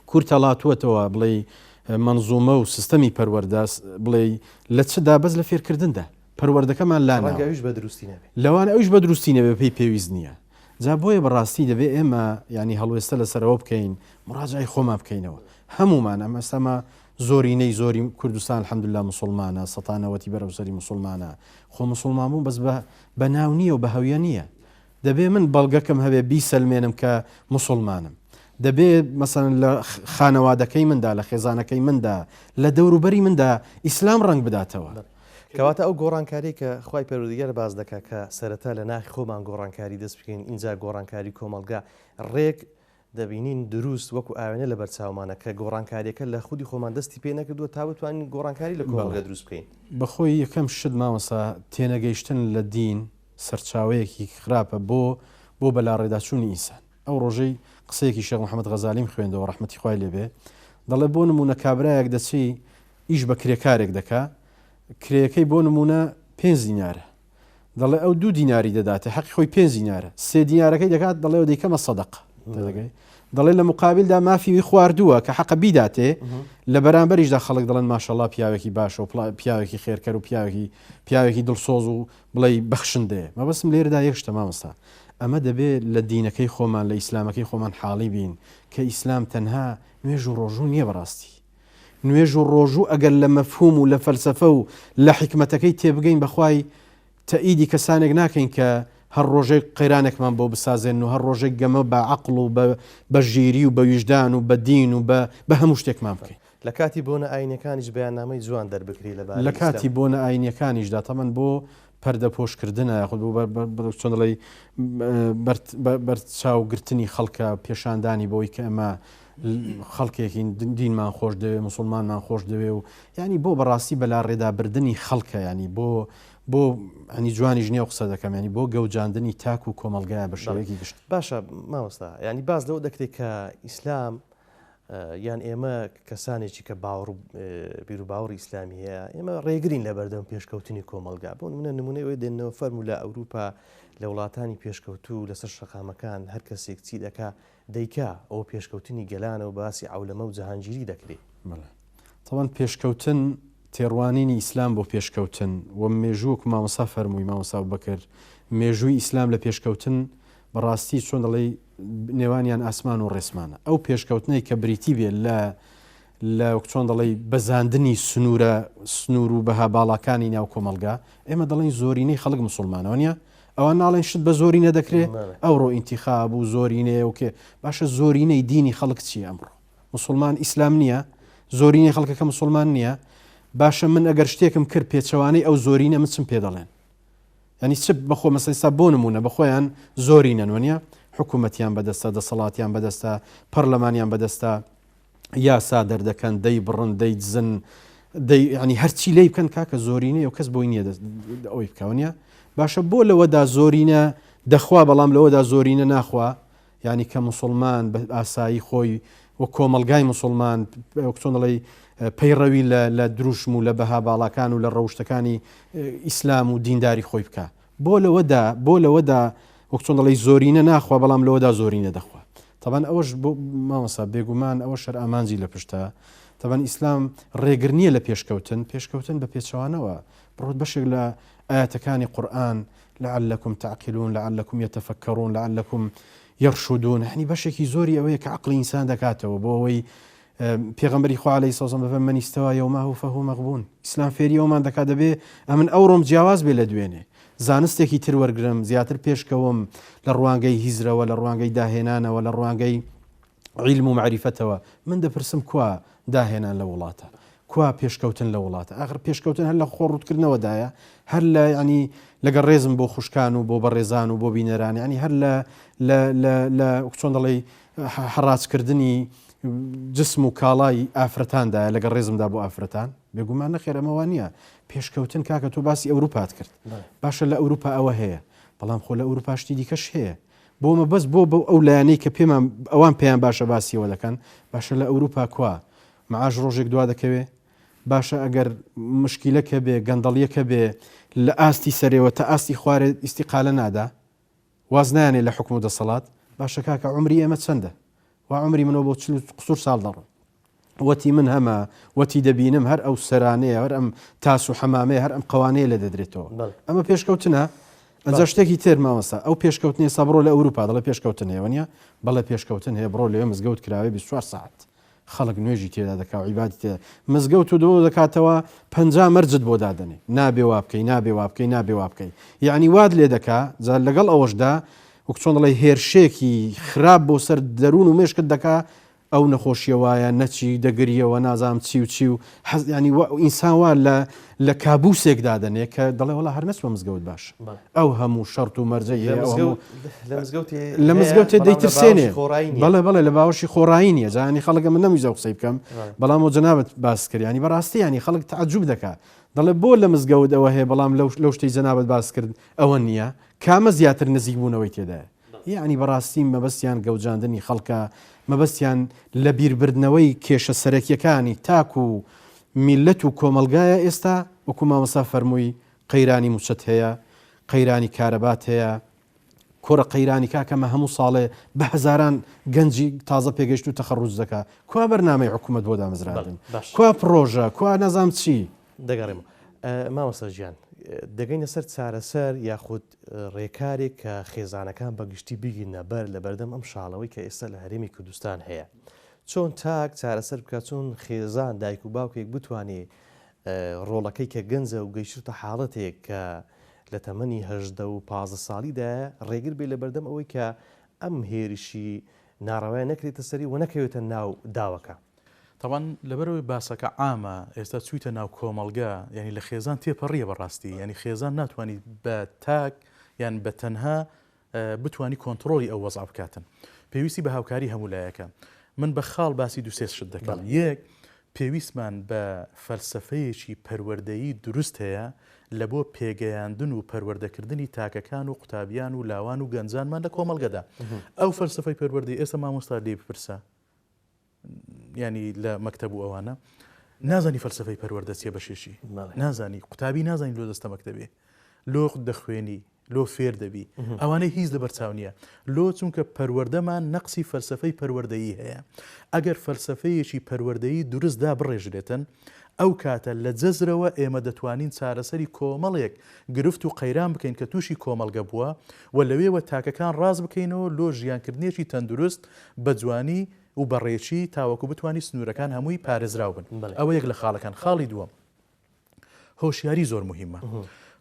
کورت هەڵاتووەتەوە بڵێ منزومە و سیستەمی پەروەردە بڵێ لە چدا بەس لە فێرکردندا پەروەردەکەمان لەوان ئەوش بە دروستی نەبێ پێی پێویست نییە جا بۆیە بەڕاستی دەبێت ئێمە ینی هەڵوێستە لەسەرەوە بکەین مراجعی خۆمان بکەینەوە هەمومان ئەمە ئێستاما زۆرینەی زۆری کوردستان الحەمدوللا مسلمانە سەتانەوەتی بەرەوسەری مسلمانە خۆ مسلمان بوون بەس بە ناو نییە و بە هەویە نییە دەبێ من بەڵگەکەم هەبێ بیسەلمێنم کە مسلمانم دەبێت مەسەن لە خانەوادەکەی مندا لە خێزانەکەی مندا لە دەوروبەری مندا ئیسلام ڕنگ بداتەوە. کەواتە ئەو گۆڕانکاری کە خی پەروەردیگار باز دەکات کە سەرەتا لە ناخی خۆمان گۆڕانکاری دەست بکەین اینجا گۆڕانکاری کۆمەلگا ڕێک دەبینین دروست وەکو ئاوێنە لە بەرچاومانە کە گۆڕانکاریەکە لە خودی خۆمان دەستی پێ نەکردووە تا بتوانین گۆڕانکاری لە کۆمەلگا دروست بکەین. بەخۆی یەکەم شت مامەسا تێنەگەیشتن لە دین سەرچاوەیەکی خراپە بۆ بەلاڕێداچوونی ئینسان. ئەو ڕۆژەی قسەیەکی شێخ محەممەد غەزالیم خوێندەوە ڕەحمەتی خوای لێبێ دەڵێ بۆ نمونە کابرایەک دەچی ئیش بە کرێکارێک دەکا کرێەکەی بۆ نمونە 5 دینارە دەڵێ ئەو 2 دیناری دەداتێ حەقی خۆی 5 دینارە 3 دینارەکەی دەکات دەڵێ دەیکەمە سەدەق دەڵێ لە مقابلدا مافیوی خواردووە کە حەقە بیداتێ لە بەرامبەریشدا خەڵک دەڵێن ماشەڵڵا پیاوێکی باشە و پیاوێکی خێرکەر و پیاوێکی دڵسۆز و بڵێ بەخشندێ مەبەستم لێرەدا یەک شتە مامۆستا ئەمە دەبێت لە دینەکەی خۆمان لە ئیسلامەکەی خۆمان حاڵی بین کە ئیسلام تەنها نوێژ و ڕۆژوو نییە بەڕاستی نوێژ و ڕۆژوو ئەگەر لە مەفهوم و لە فەلسەفە و لە حکمەتەکەی تێبگەین بەخوای تەئیدی کەسانێک ناکەین کە هەر ڕۆژێک قەیرانێکمان بۆ بسازێن و هەر ڕۆژێک گەمە بە عەقڵ و بە ژیری و بە ویژدان و بە دین و بە هەموو شتێکمان بکەین. لە کاتی بۆنە ئاینەکانیش بەیاننامەی جوان دەربکری لە کاتی بۆنە ئاینیەکانیشدا تەمەن بۆ پەردە پۆشکردنە یاخود چۆن دەڵێ بەرچاوگرتنی خەڵکە پێشاندانی بۆی کە ئەمە خەڵکێکی دینمان خۆش دەوێ مسلمانمان خۆش دەوێ و ینی بۆ بەڕاستی بەلا ڕێدابردننی خەڵکە ینی بۆ ئەنی جوانی ژنێ و قسە دەکەم ینی بۆ گەوجاندنی تاک و کۆمەلگایە بە شێوەیەکی گشت. باشە مامۆستا ینی باز لەوە دەکرێت کە ئیسلام یان ئێمە کەسانێکی کە بیر و باوەڕی ئیسلامی هەیە ئێمە ڕێگرین لە بەردەم پێشکەوتنی کۆمەلگا بۆ نمونەی دێنەوە فەرمو لە ئەوروپا لە وڵاتانی پێشکەوتوو لەسەر شەقامەکان هەر کەسێک چی دەکا دەیکا ئەو پێشکەوتنی گەلانە و باسی عولەمە و جەهانگیری دەکرێت. تەوان پێشکەوتن تێڕوانینی ئیسلام بۆ پێشکەوتن و مێژووک مامۆسا فەرمووی مامۆسا بەکرد مێژووی ئیسلام لە پێشکەوتن بەڕاستی چۆن دەڵێ نێوانیان ئاسمان و ڕێسمانە ئەو پێشکەوتنەی کە بریتی بێت لە چۆن دەڵێ بەزاندنی سنوور و بەها باڵاکانی ناو کۆمەلگا ئێمە دەڵێن زۆرینەی خەڵک مسلمانەوە نیە ئەوان ناڵێن شت بە زۆرینە دەکرێت ئەوڕۆ ئینتیخاب و زۆرینەیە و کێ باشە زۆرینەی دینی خەڵک چی ئەمڕۆ مسلمان ئیسلام نییە زۆرینەی خەڵکەکە مسلمان نییە باشە من ئەگەر شتێکم کرد پێچەوانەی ئەو زۆرینە من چم پێ دەڵێن ینی چ بەخۆ مەسەستا بۆ نمونە بەخۆیان زۆرینە وەنیە حکوومەتیان بەدەستە دەسەڵاتیان بەدەستە پەرلەمانیان بەدەستە یاسا دەردەکەن دەی بڕن دەی دزن ینی هەرچی لێ بکەن کاکە زۆرینەیە و کەس بۆی نییە ئەوی بکەونیە باشە بۆ لەوەدا زۆرینە دەخوا بەڵام لەوەدا زۆرینە ناخوا ینی کە مسلمان بە ئاسایی خۆی وە کۆمەلگای مسلمان چۆن دەڵێ پەیڕەوی لە دروشم و لە بەها باڵاکان و لە ڕەوشتەکانی ئیسلام و دینداری خۆی بکە بۆ لەوەدا وەک چۆن دەڵێ زۆرینە ناخوا بەڵام لەوەدا زۆرینە دەخوا تەبەن ئەوەش بۆ مامۆسا بێگومان ئەوە شەر ئامانجی لە پشتە تەبەن ئیسلام ڕێگر نییە لە پێشکەوتن بە پێچەوانەوە بڕۆت بەشێک لە ئاەتەکانی قورئان لعلكم تعقلون لعلكم يتفكرون لعلكم يرشدون هەنی بەشێکی زۆری ئەوەیە کە عقلی ئینسان دەکاتەوە بۆ ئەوەی پێغەمبەری خوا عەلەیهی سەڵام بەفەرمێ من استوى يومه فهو مغبون ئیسلام فێری ئەومان دەکات دەبێ ئەمن ئەوڕۆم جیاواز بێ لە دوێنێ زانستێکی تر وەرگرم زیاتر پێشکەوم لە ڕوانگەی هیزرەوە لە ڕوانگەی داهێنانەوە لە ڕوانگەی عیلم و معریفەتەوە من دەپرسم کوا داهێنان لە وڵاتە کوا پێشکەوتن لە وڵاتە ئاخر پێشکەوتن هەر لە خۆڕوتکردنەوەدایە هەر لە ینی لەگەڵ ڕێزم بۆ خوشکان و بۆ بەڕێزان و بۆ بینەران ینی هەر لە چۆن دەڵێ حڕاجکردنی جسم و کاڵای ئافرەتاندایە لەگەڵ ڕێزمدا بۆ ئافرەتان بێگومان نەخێر ئەمەوە نییە پێشکەوتن کاکە تۆ باسی ئەوروپات کرد باشە لە ئەوروپا ئەوە هەیە بەڵام خۆ لە ئەوروپا شتی دیکەش هەیە بۆمە بەس بۆ ئەو لایەنەی کە پێمان ئەوان پێیان باشە باسیەوە دەکەن باشە لە ئەوروپا کوا معاش ڕۆژێک دوا دەکەوێ باشە ئەگەر مشکیلەکە بێ گەندەڵیەکە بێ لە ئاستی سەرێەوە تا ئاستی خوارێت ئیستیقالە نادا واز نایانێ لە حکم و دەسەڵات باشە کاکە عمری ئێمە چەندە وا عمری منەوە بۆ 40 ساڵ دەڕۆ وەتی من هەمە وەتی دەبینم هەر ئەو سەرانەیە هەر ئەم تاس و حەمامەیە هەر ئەم قەوانەیە لە دەدرێتەوە ئەمە پێشکەوتنە ئەجا شتێکی تر مامۆستا ئەو پێشکەوتنی سا بڕۆ لە ئەوروپا دەڵێ پێشکەوتن هەیە وەنیە بەڵێ پێشکەوتن هەیە بڕۆ لەوێ مزگەوت کراوێ 24 ساعت خەڵک نوێژی تێدا دەکا و عیبادی تێدا مزگەوت و دۆ دەکاتەوە 50 مەرجت بۆ دادنێ نابێ وا بکەی نابێ وا بکەی نابێ وا بکەی یعنی واد لێ دەکا لەگەڵ ئەوەشدا وەک چۆن دەڵێ هێرشێکی خراپ بۆ سەر دەروون و مێشکت دەکا ئەو نەخۆشیە وایە نەچی دەگریەوە نازام چی و ینی ئینسان وا لە کابوسێکدا دەنێ کە دەڵێ وڵا هەرمەچمە مزگەوت باش ئەو هەموو شەرت و مەرجە لە مزگەوتێ دەیترسێنێ بەڵێ لە باوەشی خۆڕایی نیە جانی خەڵکە من نەمیزە قسەی بکەم بەڵام و جەنابەت باس کرد ینی بەڕاستی ینی خەڵک تعجوب دەکات دەڵێ بۆ لە مزگەوت ئەوە هەیە بەڵام لەو شتەی جەنابەت باس کرد ئەوە نییە کامە زیاتر نزیک بوونەوەی تێدایە یعنی بەڕاستی مەبەستیان گەوجاندنی خەڵکە مەبەستیان لە بیربردنەوەی کێشە سەرەکیەکانی تاک و میلەت و کۆمەلگایە ئێستا وەکو مامۆستا فەرمووی قەیرانی موچەت هەیە قەیرانی کارەبات هەیە کۆرە قەیرانی کاکەمە هەموو ساڵێ بە هەزاران گەنجی تازە پێگەشت و تەخەڕوج دەکا کوا بەرنامەی حکوومەت بۆ دامەزراندن کوا پرۆژە کوا نەزانم چی دەگەڕێمە مامۆستا ژیان دەگەینە سەر چارەسەر یاخود ڕێکارێک کە خێزانەکان بەگشتی بیگینە بەر لە بەردەم ئەم شاڵەوەی کە ئێستا لە هەرێمی کوردستان هەیە چۆن تاک چارەسەر بکە چۆن خێزان دایک و باوکێک بتوانێت ڕۆڵەکەی کە گەنجە و گەیشتە حاڵەتێک کە لە تەمەنی 18 و 15 ساڵیدا ڕێگر بێ لە بەردەم ئەوەی کە ئەم هێرشی ناڕەوای نەکرێتە سەری و نەکەوێتە ناو داوەکە طبعا لەبەرەوەی باسەکە عامە ئێستا چوویتە ناو کۆمەلگا ینی لە خێزان تێپەڕیە بەڕاستی ینی خێزان ناتوانانی بە تاک یان بە تەنها بتانی کۆنتترۆلی ئەو وەزع بکاتن پێویستی بە هاوکاری هەمولایەکە من بە خاڵ باسی دوسێ شت دەکەم یەک پێویستمان بە فەلسفەیەکی پەروەردەیی دروست هەیە لە بۆ پێگەیاندن و پەروەردەکردنی تاکەکان و قوتابیان و لاوان و گەنجانمان لە کۆمەلگەدا ئەو فەلسفەی پەروەردەی ئێستا مامۆستا لێ بپرسە ینی لە مەکتەب و ئەوانە نازانی فەلسفەی پەروەردەچیە بەشێشی نازانی قوتابی نازانی لۆ دەستە مەکتەبێ لۆ دەخوێنی لۆ فێر دەبی ئەوانەی هیچ لە بەرچاو نییە لۆ چونکە پەروەردەمان نەقسی فەلسفەی پەروەردەیی هەیە ئەگەر فەلسفەیەکی پەروەردەیی دروستدا بڕێژرێتن ئەو کاتە لە جەزرەوە ئێمە دەتوانین چارەسەری کۆمەڵێک گرفت و قەیران بکەین کە تووشی کۆمەلگە بووە و لەوێوە تاکەکان ڕاز بکەینەوە لۆ ژیانکردنیەکی تەندروست بە جوانی و بەڕێکی تاوەکو بتوانانی سنوورەکان هەمووی پارێزراو بن ئەوە یەک لە خاڵەکان خاڵی دووەم هۆشیاری زۆر مهمە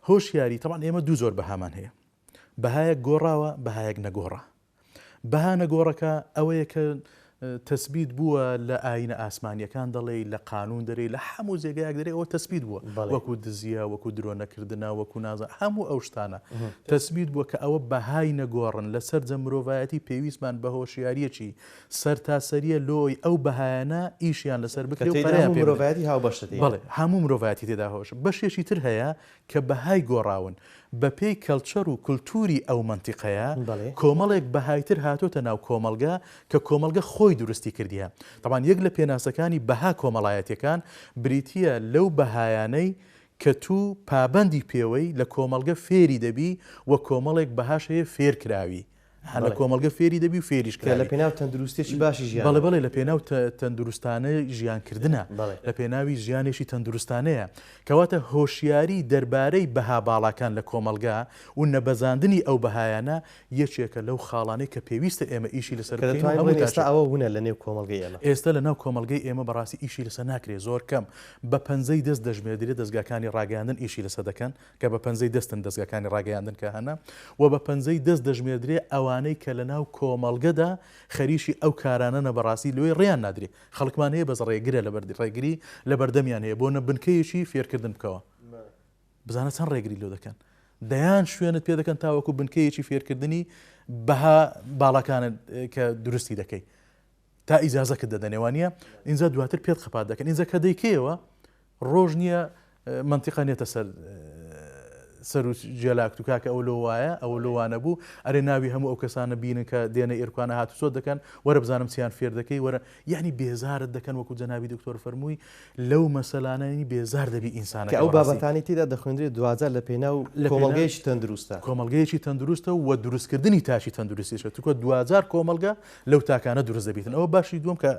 هۆشیاری تەمان ئێمە دوو زۆر بەهامان هەیە بەهایەک گۆڕاوە بەهایەک نەگۆڕا بەها نەگۆڕەکە ئەوەیە کە تەسبیت بووە لە ئاینە ئاسمانیەکان دەڵێ لە قانون دەرێ لە هەموو جێگایك دەرێ ئەوە تەسبیت بووە وەکو دزیە وەکو درۆنەکردنا وەکو نازە هەموو ئەو شتانە تەسبیت بووە کە ئەوە بەهای نەگۆڕن لەسەر جە مرۆڤایەتی پێویستمان بە هۆشیاریەکی سەرتاسەریە لۆی ئەو بەهایانە ئیشیان لەسەر بکرێت مرۆڤایەتی هاوبەشتی بەڵێ هەموو مرۆڤایەتی تێدا هۆش بەشێکی تر هەیە کە بەهای گۆڕاون بە پێی کەلچەر و کولتوری ئەو منتیقەیە کۆمەڵێک بەهایتر هاتۆتە ناو کۆمەلگا کە کۆمەلگە خۆی درستی کردیە طبعا یەک لە پێناسەکانی بەها کۆمەڵایەتەکان بریتیە لەو بەهایانەی کە تو پابندی پێوەی لە کۆمەلگە فێری دەبی و کۆمەڵێک بەهاش هەیە فێر کراوی لە کۆمەلگە فێری دەبی و فێریش لە پێناو تەندروستێکی باشی ژیان بەڵێ لە پێناو تەندروستانە ژیانکردنە لە پێناوی ژیانێکی تەندروستانەیە کەواتە هۆشیاری دەربارەی بەها باڵاکان لە کۆمەلگا و نەبەزاندنی ئەو بەهایانە یەکێکە لەو خاڵانەی کە پێویستە ئێمە ئیشی لەسەر ئێستا ئەوە بوونە لە نێو کۆمەلگەی ئێمە ئێستا لە ناو کۆمەلگەی ئێمە بەڕاستی ئیشی لەسەر ناکرێت زۆر کەم بە پەنجەی دەست دەژمێردرێت دەستگاکانی ڕاگەاندن ئیشی لەسەر دەکەن کە بە پەنجەی دەستن دەستگاکانی ڕاگەاندن کە هەنا و بە پەنجەی دەست دەژمێردرێت ئەوانەی کە لە ناو کۆمەلگەدا خەریشی ئەو کارانە بەڕاستی لێ ڕێیان نادرێت خەڵکمان هەیە بەس ڕێگرە لە بەردی ڕێگری لە بەردەمیان هەیە بۆ نەبنکەیەکی فێرکردن بکەوە بزانە چەند ڕێگری لۆ دەکەن دەیان شوێنت پێ دەکەن تاوەکو بنکەیەکی فێرکردنی بەها باڵەکانت کە درستی دەکەی تا ئیجازەکە دەدەنێوانە ئینجا دواتر پێت خەپات دەکەن ئینجا کە دەیکەوە ڕۆژ نییە منتیقانێتە سەر و جێلاکت و کاکە ئەو لۆ وایە ئەو لۆوانە بوو ئەرێ ناوی هەموو ئەو کەسانە بینن کە دێنە ئێرکوانە هاتو سۆ دەکەن وەرە بزانم چیان فێر دەکەی وەرە یعنی بێزارت دەکەن وەکو جەنابی دکتۆر فەرمووی لەو مەسەلانەی بێزار دەبی ئینسانەکە ئەو بابەتانی تێدا دەخوێنرێت دوازار لە پێناو کۆمەلگەیەکی تەندروستە کۆمەلگەیەکی تەندروستە و دروستکردنی تاشی تەندروستیشە توکە دوازار کۆمەلگە لەو تاکانە دروست دەبێتن ئەوە باشی دووەم کە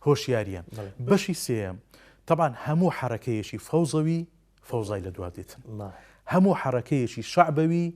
هۆشیاریە بەشی سێم طبعا هەموو حرەکەیەکی فەوزەوی فەوزای لە دوا دێتن هەموو حرەکەیەکی شعبەوی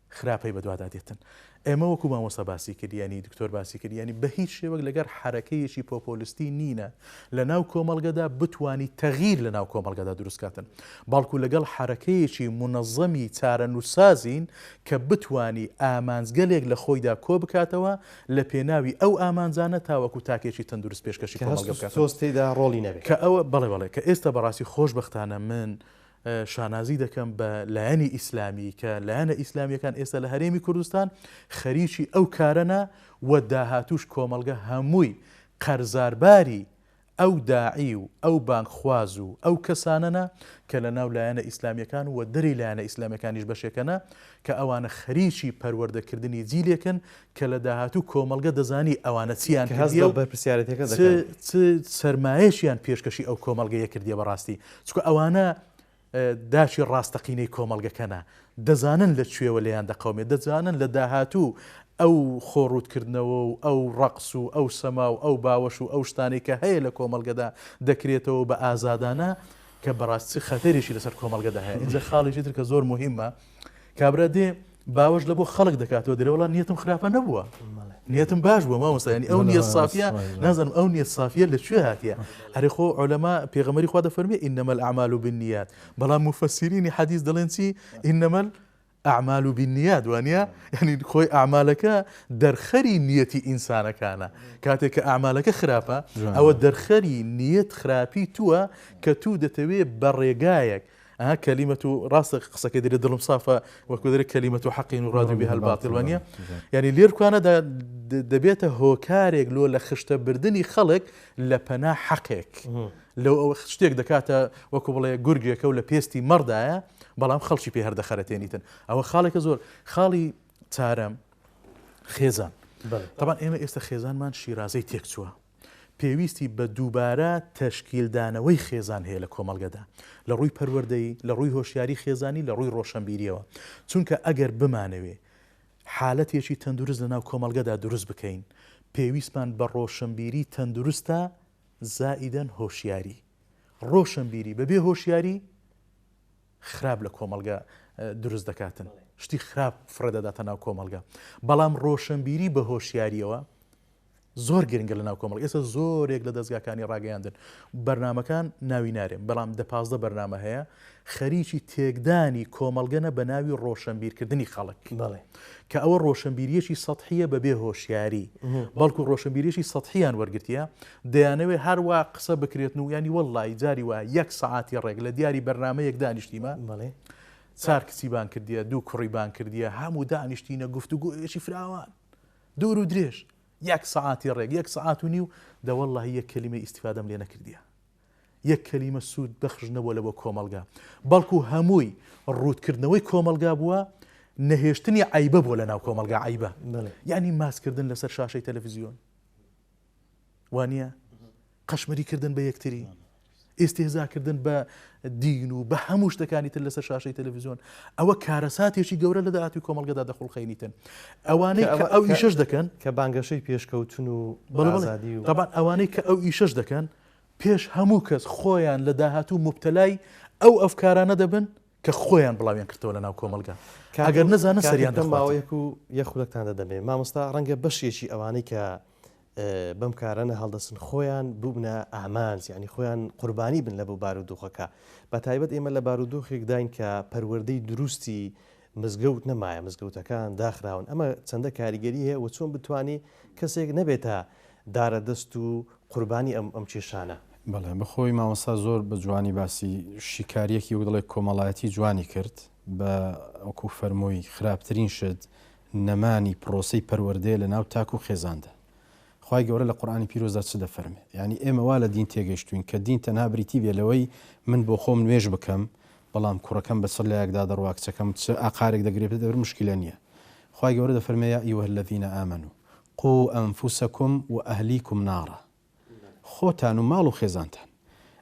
خراپەی بەدوادا دێتن. ئێمە وەکو مامۆستا باسی کردیانی دکتۆر باسی کردیانی بە هیچ شێوەک لەگەر حرەکەیەکی پۆپۆلیستی نینە لە ناو کۆمەڵگەدا بتوانی تەغیر لە ناو کۆمەڵگەدا دروستکاتن باڵکو لەگەڵ حرەکەیەکی منەظەمی چارە نووسازین کە بتوانی ئامانزگەلێک لە خۆیدا کۆ بکاتەوە لە پێناوی ئەو ئامانزانە تاوەکو تاکێکی تەندروست پێشکەشی کۆمەڵگە بکات تۆستێدا ڕۆڵی نەبێت کە ئەوە بەڵێ کە ئێستا بەڕاستی خۆشبەختانە من شانازی دەکەم بە لایەنی ئیسلامی کە لایەنە ئیسلامیەکان ئێستا لە هەرێمی کوردستان خەریکی ئەو کارەنە و داهاتوش کۆمەڵگە هەمووی قەرزارباری ئەو داعی و ئەو بانکخواز و ئەو کەسانەنە کە لە ناو لایەنە ئیسلامیەکان و دەری لایەنە ئیسلامیەکانیش بەشێکەنە کە ئەوانە خەریکی پەروەردەکردنی جیلێکن کە لە داهاتوو کۆمەڵگە دەزانی ئەوانە چیان بەرپرسیارەتەکە سەرمایەشیان پێشکەشی ئەو کۆمەڵگەیە کردیە بەڕاستی چکە ئەوانە داشی ڕاستەقینەی کۆمەڵگەکەنە دەزانن لە کوێوە لەیان دەقەومێت دەزانن لە داهاتوو ئەو خۆڕوتکردنەوە و ئەو ڕەقس و ئەو سەما و ئەو باوەش و ئەو شتانی کە هەیە لە کۆمەڵگەدا دەکرێتەوە بە ئازادانە کە بەڕاستی خەتەریشی لەسەر کۆمەڵگەدا هەیە اینجا خاڵێکی تر کە زۆر مهمە کابرا دێ باوەش لە بۆ خەڵک دەکاتەوە دەرەوەڵان نیەتم خراپە نەبووە نیەتم باش بووە مامۆستا ینی ئەو نیەت سافیە نازانم ئەو نیەت سافیە لەکوێ هاتیە هەرێ خۆ عولەما پێغەمبەری خوا دەفەرمێ ئینەمە الأعمال بالنیات بەڵام مفەسرینی حەدیث دەڵێن چی ئینەمە الأعمال بالنیات وانە ینی خۆی ئەعمالەکە دەرخەری نیەتی ئینسانەکانە کاتێک کە ئەعمالەکە خراپە ئەوە دەرخەری نیەت خراپی تووە کە تو دەتەوێت بە ڕێگایەک كلمة راس قصة كدير دلهم صافة وكدير كلمة حق يراد بها الباطل وانيا يعني لير كان دبيته هو كاريك لو لخشته بردني خلق لبنا حقك لو خشتك دكاته وكبله جورجيا كولا بيستي مرضى بلام خلشي في هرد خرتينيتن أو خالك زور خالي تارم خيزان طبعا إما خيزان مان شيرازي تيكسوا پێویستی بە دووبارە تەشکیلدانەوەی خێزان هەیە لە کۆمەڵگەدا لە ڕووی پەروەردەیی لە ڕووی هۆشیاری خێزانی لە ڕووی ڕۆشنبیریەوە چونکە ئەگەر بمانەوێ حالەتێکی تەندروست لە ناو کۆمەڵگەدا دروست بکەین پێویستمان بە ڕۆشنبیری تەندروستە زائیدەن هۆشیاری ڕۆشنبیری بەبێ هۆشیاری خراپ لە کۆمەڵگە دروست دەکاتن شتی خراپ فرەدەداتە ناو کۆمەڵگە بەڵام ڕۆشنبیری بە هۆشیاریەوە زۆر گرنگە لە ناو کۆمەڵگە ئێستا زۆرێک لە دەستگاکانی ڕاگەیاندن بەرنامەکان ناوی نارێن بەڵام 15 بەرنامە هەیە خەریکی تێکدانی کۆمەڵگەنە بە ناوی ڕۆشنبیرکردنی خەڵک کە ئەوە ڕۆشنبیریەکی سەطحیە بەبێ هۆشیاری بەڵکو ڕۆشنبیریەکی سەطحیان وەرگرتیە دەیانەوێ هەروە قسە بکرێتن و ینی وەڵڵی جاری وە 1 سەعاتی ڕێک لە دیاری بەرنامەیەک دانیشتیمە چار کچی بان کردیە دوو کوڕی بان کردیە هەموو دانیشتینە گفتوگۆیەکی فراوان دوور و درێژ 1 ساعتی ڕێک 1 ساعت و نیو دەوەڵڵه یەک کەلیمە ئیستیفادەم لێ نەکردیە یەک کەلیمە سوود بەخشنەوە لە بۆ کۆمەڵگا بەڵکو هەمووی ڕوودکردنەوەی کۆمەڵگا بووە نەهێشتنی عیبە بۆ لە ناو کۆمەڵگا عیبە یعنی ماسکردن لەسەر شاشەی تەلەڤیزیۆن وانە قەشمەریکردن بە یەکتری ئێستێزاکردن بە دین و بە هەموو شتەکانی تر لەسەر شاشەی تەلەڤیزیۆن ئەوە کارەساتێکی گەورە لە داهاتوی کۆمەڵگەدا دەخڵخەینیتن ئەوانەی کە ئەو ئیشەش دەکەن کە بانگەشەی پێشکەوتن و ئازادی و طبعا ئەوانەی کە ئەو ئیشەش دەکەن پێش هەموو کەس خۆیان لە داهاتوو مبتەلای ئەو ئەفکارانە دەبن کە خۆیان بڵاویان کردەوە لە ناو کۆمەڵگا ئەگەر نەزانە سەریان دەماوەیەک و یەخولەکتان دەدەمێ مامۆستا ڕەنگە بەشێکی ئەوانەی کە بەم کارانە هەڵدەسن خۆیان بووبنە ئامانز یعنی خۆیان قوربانی بن لە بۆ بارودۆخەکە بە تایبەت ئێمە لە بارودۆخێک داین کە پەروەردەی دروستی مزگەوت نەمایە مزگەوتەکان داخراون ئەمە چەندە کاریگەری هەیە و چۆن بتوانێت کەسێک نەبێتە دارە دەست و قوربانی ئەم کێشانە بەڵێ بەخۆی مامۆستا زۆر بە جوانی باسی شیکاریەکی و دڵێک کۆمەڵایەتی جوانی کرد بە ئەوکو فەرمۆی خراپترین شت نەمانی پرۆسەی پەروەردەیە لە ناو تاک و خێزاندا خی گەورە لە قورآانی پیرۆزدا چ دەفەرمێ ینی ئێمە وا لە دین تێگەشتوین کە دین تەنها بریتی بێ لەوەی من بۆ خۆم نوێژ بکەم بەڵام کوڕەکەم بەسەر لایەکدا دەڕوا کچەکەم چ ئاقارێک دەگرێت دەور مشکلە نییە خی گەورە دەفەرمێ یا ئەیوهە الەذینە ئامەنوا قووا ئەنفوسەکم و ئەهلیکم نارە خۆتان و ماڵ و خێزانتان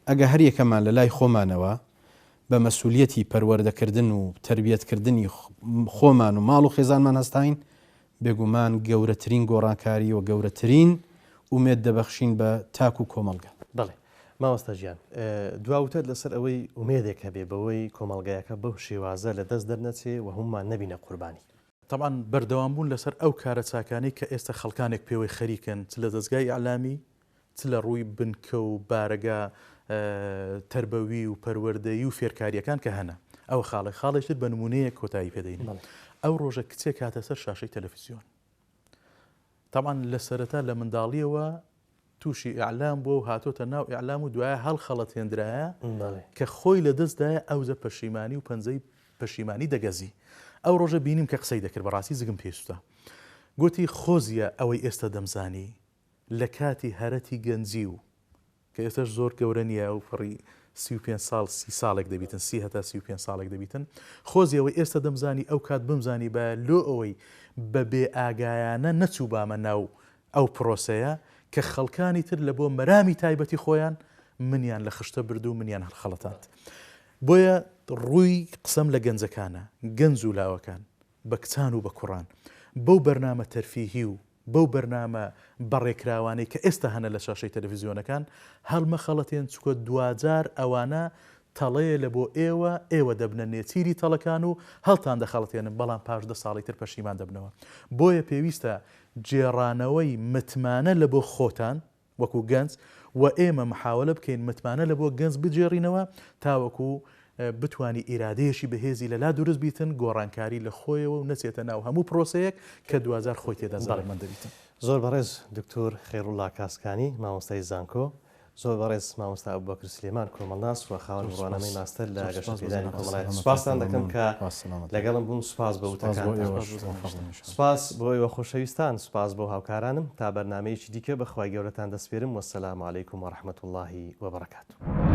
ئەگە هەر یەکەمان لە لای خۆمانەوە بە مەسئولیەتی پەروەردەکردن و تربیەتکردنی خۆمان و ماڵ و خێزانمان هەستاین بێگومان گەورەترین گۆڕانکاری و گەورەترین ئومێد دەبەخشین بە تاک و کۆمەڵگە بەڵێ مامۆستا ژیان دواوتت لەسەر ئەوەی ئومێدێک هەبێ بەوەی کۆمەڵگایەکە بەو شێوازە لە دەست دەرنەچێ و هەمومان نەبینە قوربانی طبعا بەردەوامبوون لەسەر ئەو کارە چاکانی کە ئێستا خەڵکانێک پێوەی خەریکن چ لە دەستگای ئەعلامی چ لە ڕووی بنکە و بارەگا تربەوی و پەروەردەیی و فێرکاریەکان کە هەنا ئەو خاڵێشتر بە نمونەیە کۆتایی پێدەین ئەو ڕۆژە کچێک هاتە سەر شاشەی تەلەڤیزیۆن طبعا لە سەرەتا لە منداڵیەوە تووشی ئیعلام بووە و هاتۆتە ناو ئیعلام و دوایە هەڵخەڵەت هێنرایە کە خۆی لە دەستدایە ئەوزە پەشیمانی و پەنجەی پەشیمانی دەگەزی ئەو ڕۆژە بینیم کە قسەی دەکرد بەڕاستی زگم پێشتە گوتی خۆزیە ئەوەی ئێستا دەمزانی لە کاتی هەرەتی گەنجی و کە ئێستش زۆر گەورە نیە و فڕی 35 ساڵ 30 ساڵێک دەبیتن 30 هەتا 35 ساڵێک دەبیتن خۆزیەوەی ئێستا دەمزانی ئەو کات بمزانی بە لۆ ئەوەی بە بێ ئاگایانە نەچوو بامە ناو ئەو پرۆسەیە کە خەڵکانی تر لە بۆ مەرامی تایبەتی خۆیان منیان لە خشتە برد و منیان هەڵخەڵەتاند بۆیە ڕووی قسەم لە گەنجەکانە گەنج و لاوەکان بە کچان و بە کوڕان بەو بەرنامە تەرفیهی و بەو بەرنامە بەڕێکراوانەی کە ئێستا هەنە لە شاشەی تەلەڤیزیۆنەکان هەڵمە خەڵەتێن چکۆ دوجار ئەوانە تەڵەیە لە بۆ ئێوە دەبنە نێچیری تەڵەکان و هەڵتان دەخەڵەتێنن بەڵام پاش 10 ساڵی تر پەشیمان دەبنەوە بۆیە پێویستە جێڕانەوەی متمانە لە بۆ خۆتان وەکو گەنج و ئێمە محاولە بکەین متمانە لە بۆ گەنج بجێڕینەوە تاوەکو بتوانی ئیرادەیەشی بەهێزی لەلا دروست بیتن گۆڕانکاری لە خۆیەوە و نەچێتە ناو هەموو پرۆسەیەک کە دوزار خۆی تێدا زاڵمەند دەبیتن. زۆر بەڕێز دکتۆر خێڕوڵا کاسکانی مامۆستای زانکۆ زۆر بەڕێز مامۆستا ئەبوبەکر سلێمان کۆمەڵناس و خاوەن ڕوانەمەی ماستەر لە گەشتپێدانی کۆمەڵایەت سوپاسان دەکەم کە لەگەڵم بوون سوپاس بە وتەکان سوپاس بۆ ئێوە خۆشەویستان سوپاس بۆ هاوکارانم تا بەرنامەیەکی دیکە بەخوای گەورەتان دەسپێرم وەسەلام عەلەیکوم وەڕەحمەتوڵڵاهی وەبەڕەکاتوه.